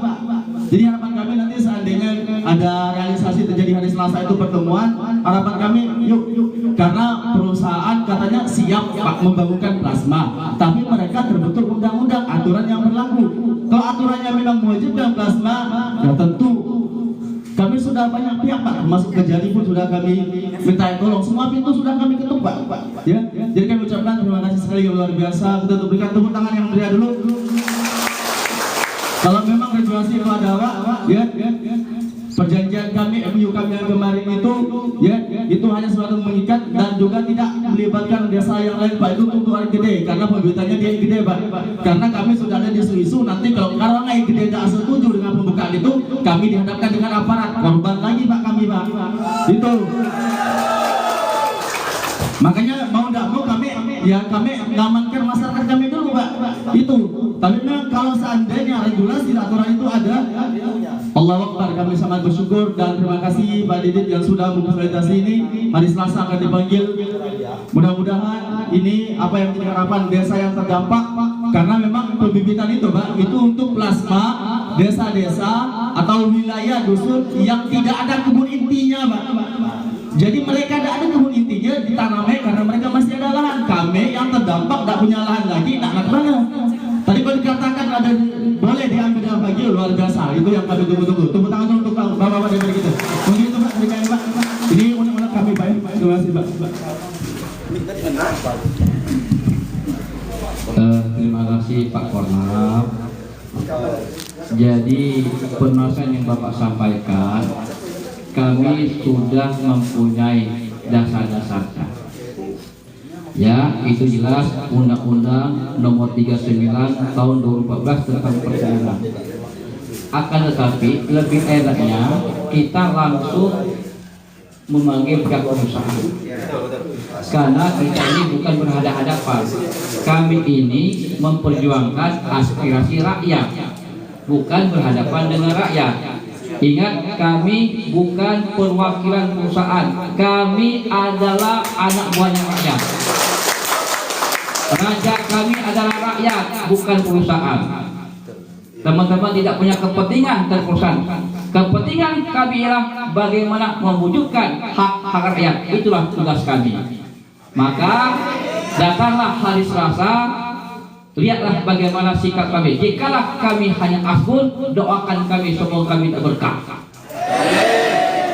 jadi harapan kami nanti seandainya ada realisasi terjadi hari Selasa itu pertemuan, harapan kami yuk, karena perusahaan katanya siap Pak membangunkan plasma, tapi mereka terbentur undang-undang, aturan yang berlaku. Kalau aturannya memang mewajibkan plasma, ya tentu kami sudah banyak pihak Pak, termasuk Kejari pun sudah kami minta tolong, semua pintu sudah kami ketuk Pak. Ya, jadi kami ucapkan terima kasih sekali yang luar biasa. Kita berikan tepuk tangan yang meriah dulu. Kalau memang regulasi itu ada Pak, ya, perjanjian kami, MU kami yang kemarin itu, ya, itu hanya sesuatu mengikat dan juga tidak melibatkan desa yang lain Pak. Itu untuk orang gede, karena pembibitannya dia gede Pak. Karena kami sudah ada isu-isu, nanti kalau orang gede tidak setuju dengan pembukaan itu, kami dihadapkan dengan aparat, korban lagi Pak kami Pak. Itu. Makanya mau tidak mau kami mengamankan masyarakat kami dulu Pak. Itu. Tapi memang kalau seandainya regulasi aturan itu ada, Allahu Akbar, kami sangat bersyukur dan terima kasih Pak Didit yang sudah memfasilitasi ini. Hari Selasa akan dipanggil. Mudah-mudahan ini apa yang menjadi harapan desa yang terdampak, karena memang pembibitan itu Pak, itu untuk plasma desa-desa atau wilayah dusun yang tidak ada kebun intinya Pak. Jadi mereka tidak ada kebun intinya ditanamnya karena mereka masih ada lahan. Kami yang terdampak nggak punya lahan lagi, nak mana? Tadi kau dikatakan ada boleh diambil dalam bagi luar biasa. Itu yang kami tunggu-tunggu. Tepuk tangan untuk bapak-bapak dari kita. Mungkin itu Pak, demikian Pak. Ini undang-undang kami Pak. Terima kasih Pak. Terima kasih Pak Kornap. Jadi permasalahan yang Bapak sampaikan, kami sudah mempunyai dasar-dasarnya. Ya, itu jelas Undang-Undang Nomor 39 Tahun 2014 tentang perkebunan. Akan tetapi lebih enaknya kita langsung memanggil pihak perusahaan, karena kita ini bukan berhadapan-hadapan. Kami ini memperjuangkan aspirasi rakyat, bukan berhadapan dengan rakyat. Ingat, kami bukan perwakilan perusahaan, kami adalah anak buahnya rakyat. Raja kami adalah rakyat, bukan perusahaan. Teman-teman tidak punya kepentingan dan perusahaan. Kepentingan kami ialah bagaimana mewujudkan hak-hak rakyat. Itulah tugas kami. Maka datanglah hari Selasa, lihatlah bagaimana sikap kami. Jikalau kami hanya asbun, doakan kami semoga kami tak berkah.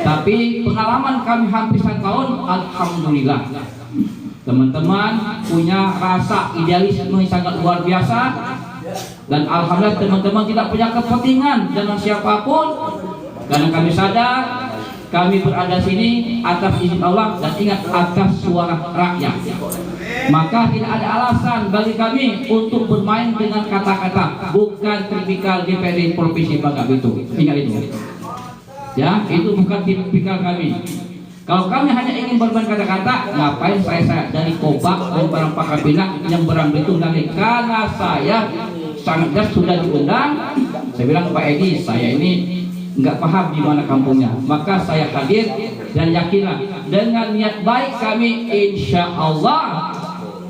Tapi pengalaman kami hampir 1 tahun, alhamdulillah. Teman-teman punya rasa idealisme yang sangat luar biasa, dan alhamdulillah teman-teman tidak punya kepentingan dengan siapapun, karena kami sadar kami berada sini atas izin Allah dan ingat atas suara rakyat. Maka tidak ada alasan bagi kami untuk bermain dengan kata-kata, bukan tipikal DPRD Provinsi Bangka Belitung. Ingat itu. Ya, itu bukan tipikal kami. Kalau kami hanya ingin bermain kata-kata, ngapain saya dari Kobak dan barang Pakar Pinang yang berang Belitung lagi? Karena saya sangat jelas sudah diundang. Saya bilang, Pak Edi, saya ini nggak paham di mana kampungnya, maka saya hadir dan yakinlah dengan niat baik kami, insya Allah,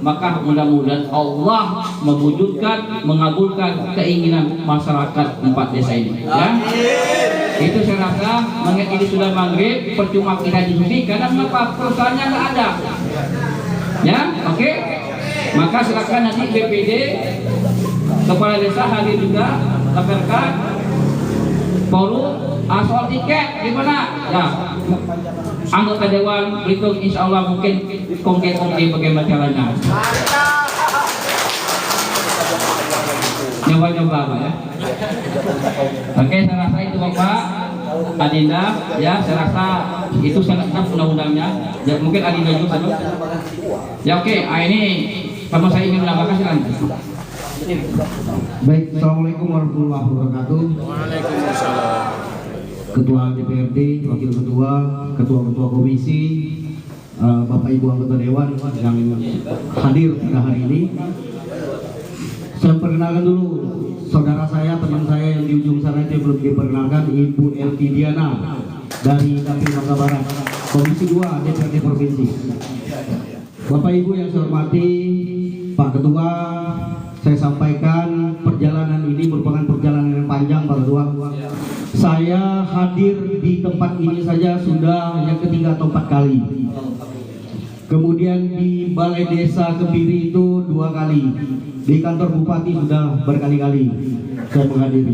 maka mudah-mudahan Allah mewujudkan, mengabulkan keinginan masyarakat 4 desa ini. Ya, itu saya rasa. Mengingat ini sudah maghrib, percuma kita diskusi karena mengapa perusahaannya nggak ada. Ya, oke. Maka silakan nanti BPD, kepala desa hadir juga, laporkan. Forum soal tiket gimana? Ya, anggota Dewan Belitung insya Allah mungkin kongke-kongke bagaimana caranya. Nyoba-nyoba Pak ya. Oke, saya rasa itu Bapak Adinda, ya saya rasa itu sangat tepat undang-undangnya. Ya, mungkin Adinda juga sama. Ya oke, ini sama saya ingin menambahkan silakan. Baik, assalamualaikum warahmatullahi wabarakatuh. Waalaikumsalam. Ketua DPRD, wakil ketua, ketua-ketua komisi, Bapak Ibu anggota Dewan yang hadir pada hari ini. Saya perkenalkan dulu saudara saya, teman saya yang di ujung sana itu belum diperkenalkan, Ibu Elki Diana dari Dapil Bangka Barat, Komisi 2 DPRD Provinsi. Bapak Ibu yang saya hormati, Pak Ketua, saya sampaikan perjalanan ini merupakan perjalanan yang panjang Pak Ketua. Saya hadir di tempat ini saja sudah yang ketiga atau 4 kali. Kemudian di Balai Desa Kebiri itu 2 kali. Di kantor Bupati sudah berkali-kali saya menghadiri.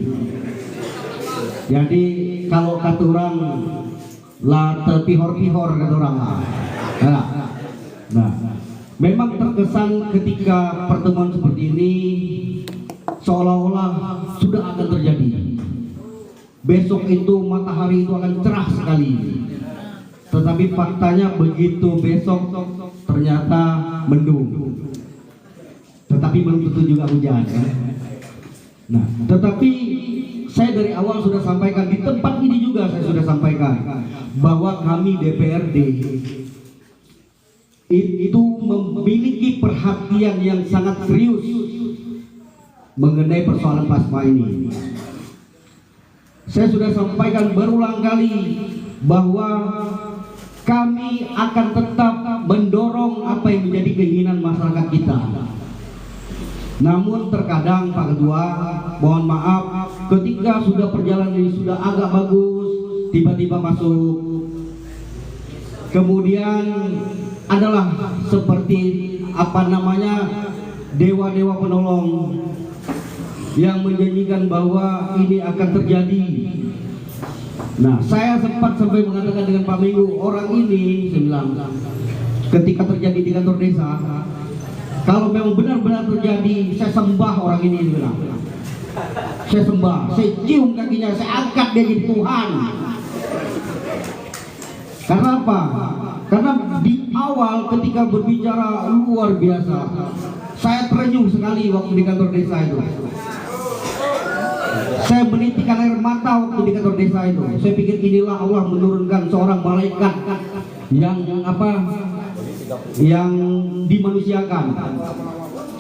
Jadi kalau kata orang lah terpihor-pihor kata orang. Nah, memang terkesan ketika pertemuan seperti ini seolah-olah sudah akan terjadi. Besok itu matahari itu akan cerah sekali. Tetapi faktanya begitu besok ternyata mendung. Tetapi belum tentu juga hujan. Nah, tetapi saya dari awal sudah sampaikan, di tempat ini juga saya sudah sampaikan bahwa kami DPRD itu memiliki perhatian yang sangat serius mengenai persoalan PASPA ini. Saya sudah sampaikan berulang kali bahwa kami akan tetap mendorong apa yang menjadi keinginan masyarakat kita. Namun terkadang Pak Ketua, mohon maaf, ketika sudah perjalanan ini sudah agak bagus, tiba-tiba masuk. Kemudian adalah seperti apa namanya, dewa-dewa penolong yang menjanjikan bahwa ini akan terjadi. Nah, saya sempat sampai mengatakan dengan Pak Minggu, orang ini, saya bilang, ketika terjadi di kantor desa, kalau memang benar-benar terjadi, saya sembah orang ini, dia bilang. Saya sembah, saya cium kakinya, saya angkat dia jadi Tuhan. Karena apa? Karena di awal ketika berbicara luar biasa, saya terenyuh sekali waktu di kantor desa itu. Saya menitikkan air mata waktu di kantor desa itu. Saya pikir inilah Allah menurunkan seorang malaikat yang yang dimanusiakan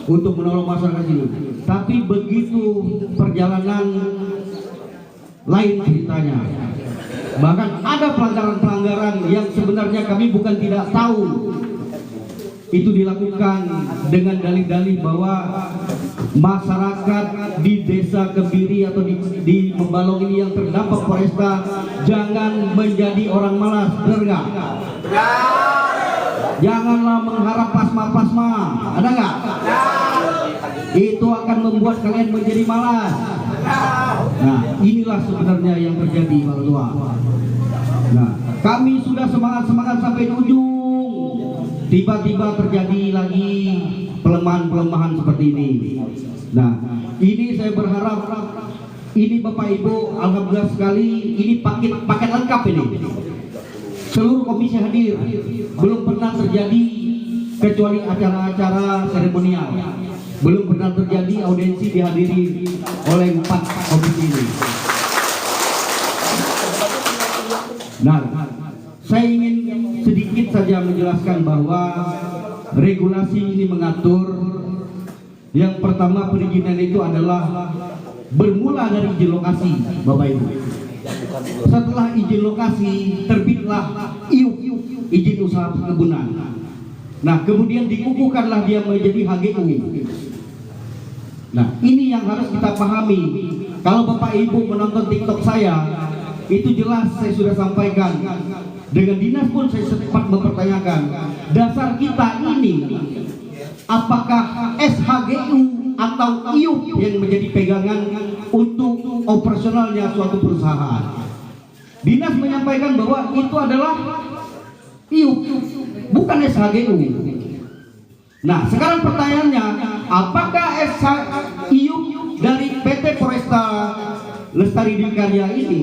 untuk menolong masyarakat ini. Tapi begitu perjalanan lain ceritanya. Bahkan ada pelanggaran-pelanggaran yang sebenarnya kami bukan tidak tahu. Itu dilakukan dengan dalih-dalih bahwa masyarakat di desa Kebiri atau di Membalong ini yang terdampak Foresta jangan menjadi orang malas, benar nggak? Janganlah mengharap pasma-pasma, ada nggak? Itu akan membuat kalian menjadi malas. Nah, inilah sebenarnya yang terjadi, Pak Ketua. Nah, kami sudah semangat-semangat sampai di ujung. Tiba-tiba terjadi lagi pelemahan-pelemahan seperti ini. Nah, ini saya berharap ini Bapak Ibu, alhamdulillah sekali ini paket lengkap ini. Seluruh komisi hadir, belum pernah terjadi kecuali acara-acara seremonial. Belum pernah terjadi audiensi dihadiri oleh 4 komisi ini. Nah, saya ingin sedikit saja menjelaskan bahwa regulasi ini mengatur yang pertama perizinan itu adalah bermula dari izin lokasi, Bapak Ibu. Setelah izin lokasi terbitlah IUP, izin usaha perkebunan. Nah, kemudian dikukuhkanlah dia menjadi HGU. Nah, ini yang harus kita pahami. Kalau Bapak Ibu menonton TikTok saya, itu jelas saya sudah sampaikan. Dengan dinas pun saya sempat mempertanyakan, dasar kita ini apakah SHGU atau IUP yang menjadi pegangan untuk operasionalnya suatu perusahaan. Dinas menyampaikan bahwa itu adalah IUP, bukan SHGU. Nah, sekarang pertanyaannya, apakah IUP dari PT Foresta Lestari Dikarya ini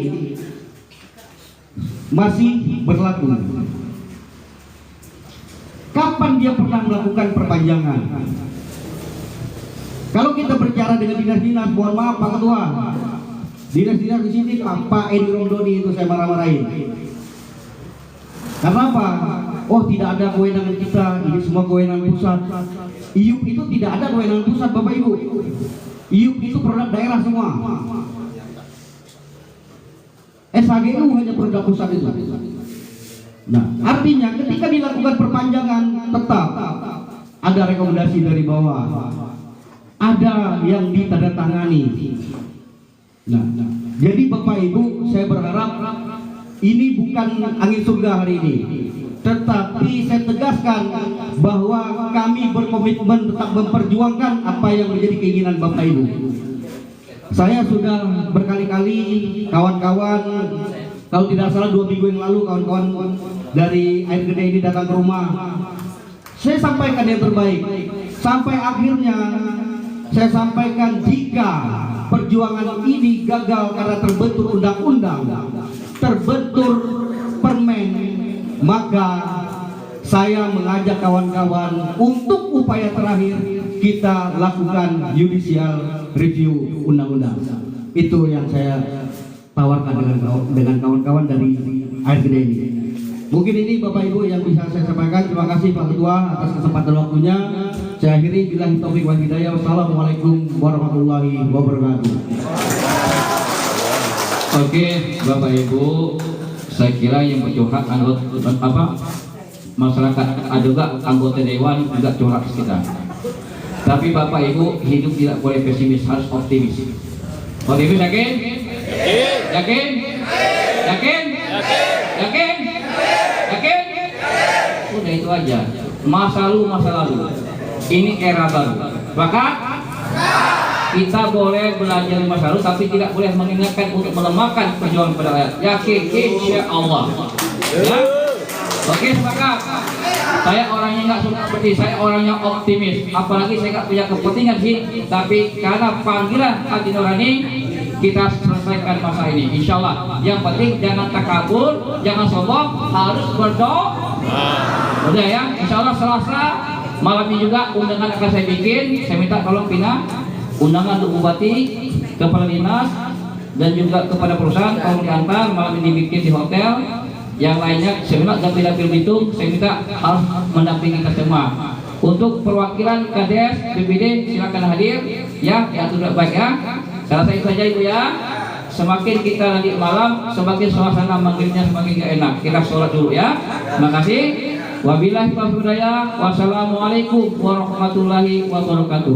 masih berlaku? Kapan dia pernah melakukan perpanjangan? Kalau kita berbicara dengan dinas-dinas, mohon maaf Pak Ketua, dinas-dinas di sini Pak Edi Romdoni itu saya marah-marahin. Karena apa? Oh, tidak ada kewenangan kita, ini semua kewenangan pusat. IUP itu tidak ada kewenangan pusat, Bapak Ibu. IUP itu produk daerah semua. SHGU hanya produk pusat itu. Nah, artinya ketika dilakukan perpanjangan tetap ada rekomendasi dari bawah, ada yang ditandatangani. Nah, jadi Bapak Ibu, saya berharap ini bukan angin surga hari ini, tetapi saya tegaskan bahwa kami berkomitmen tetap memperjuangkan apa yang menjadi keinginan Bapak Ibu. Saya sudah berkali-kali kawan-kawan, kalau tidak salah 2 minggu yang lalu kawan-kawan dari Air Gede ini datang ke rumah. Saya sampaikan yang terbaik. Sampai akhirnya saya sampaikan jika perjuangan ini gagal karena terbentur undang-undang, terbentur permen, maka saya mengajak kawan-kawan untuk upaya terakhir kita lakukan judicial review undang-undang. Itu yang saya tawarkan dengan kawan-kawan dari Air Gede ini. Mungkin ini Bapak Ibu yang bisa saya sampaikan. Terima kasih Pak Ketua atas kesempatan waktunya. Saya akhiri, billahi taufiq wal hidayah. Wassalamualaikum warahmatullahi wabarakatuh. Oke, Bapak Ibu, saya kira yang bercurhat masyarakat ada juga anggota dewan juga curhat kita. Tapi Bapak Ibu, hidup tidak boleh pesimis, harus optimis. Optimis yakin? Yakin? Yakin? Yakin? Yakin? Udah itu aja. Masa lalu. Ini era baru. Sepakat? Kita boleh belajar di masa lalu, tapi tidak boleh mengingatkan untuk melemahkan perjuangan pada rakyat. Yakin, insya Allah. Ya? Oke, sepakat. Saya orangnya nggak suka seperti, saya orangnya optimis. Apalagi saya nggak punya kepentingan sih, tapi karena panggilan hati nurani, kita selesaikan masa ini, insya Allah. Yang penting jangan takabur, jangan sombong, harus berdoa. Udah ya, insya Allah Selasa malam ini juga undangan akan saya bikin. Saya minta tolong pindah undangan untuk bupati, kepala dinas, dan juga kepada perusahaan tolong diantar. Malam ini bikin di hotel. Yang lainnya saya minta dapil-dapil Bitung, saya minta harus mendampingi kita semua. Untuk perwakilan KDS, BPD silakan hadir ya, yang sudah baik ya. Saya rasa itu saja Ibu ya. Semakin kita nanti malam, semakin suasana maghribnya semakin gak enak. Kita sholat dulu ya. Terima kasih. Wabillahi taufiq wal hidayah. Wassalamualaikum warahmatullahi wabarakatuh.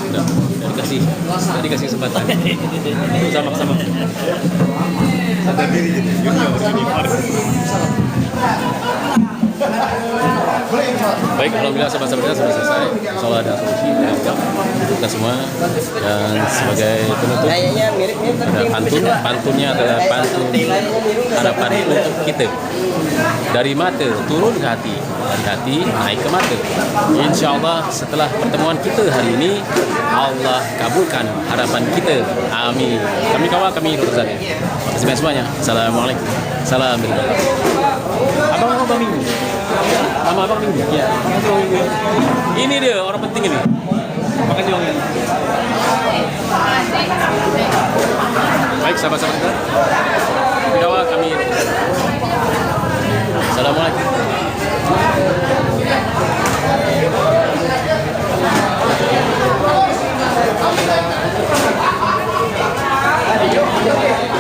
Udah dikasih kesempatan. Sama-sama. Ada diri gitu. Baik, alhamdulillah sahabat-sahabat kita sudah selesai. Insya Allah ada solusi dari kita semua. Dan sebagai penutup ada pantunnya adalah pantun harapan untuk kita. Dari mata turun ke hati, dari hati naik ke mata. Insya Allah setelah pertemuan kita hari ini, Allah kabulkan harapan kita. Amin. Kami kawal, kami terus saja. Terima kasih semuanya. Assalamualaikum. Salam dari Allah. Abang Minggu. Sama Abang Minggu. Ya. Ini dia orang penting ini. Makasih Bang. Baik sahabat-sahabat kita. Kami kawal,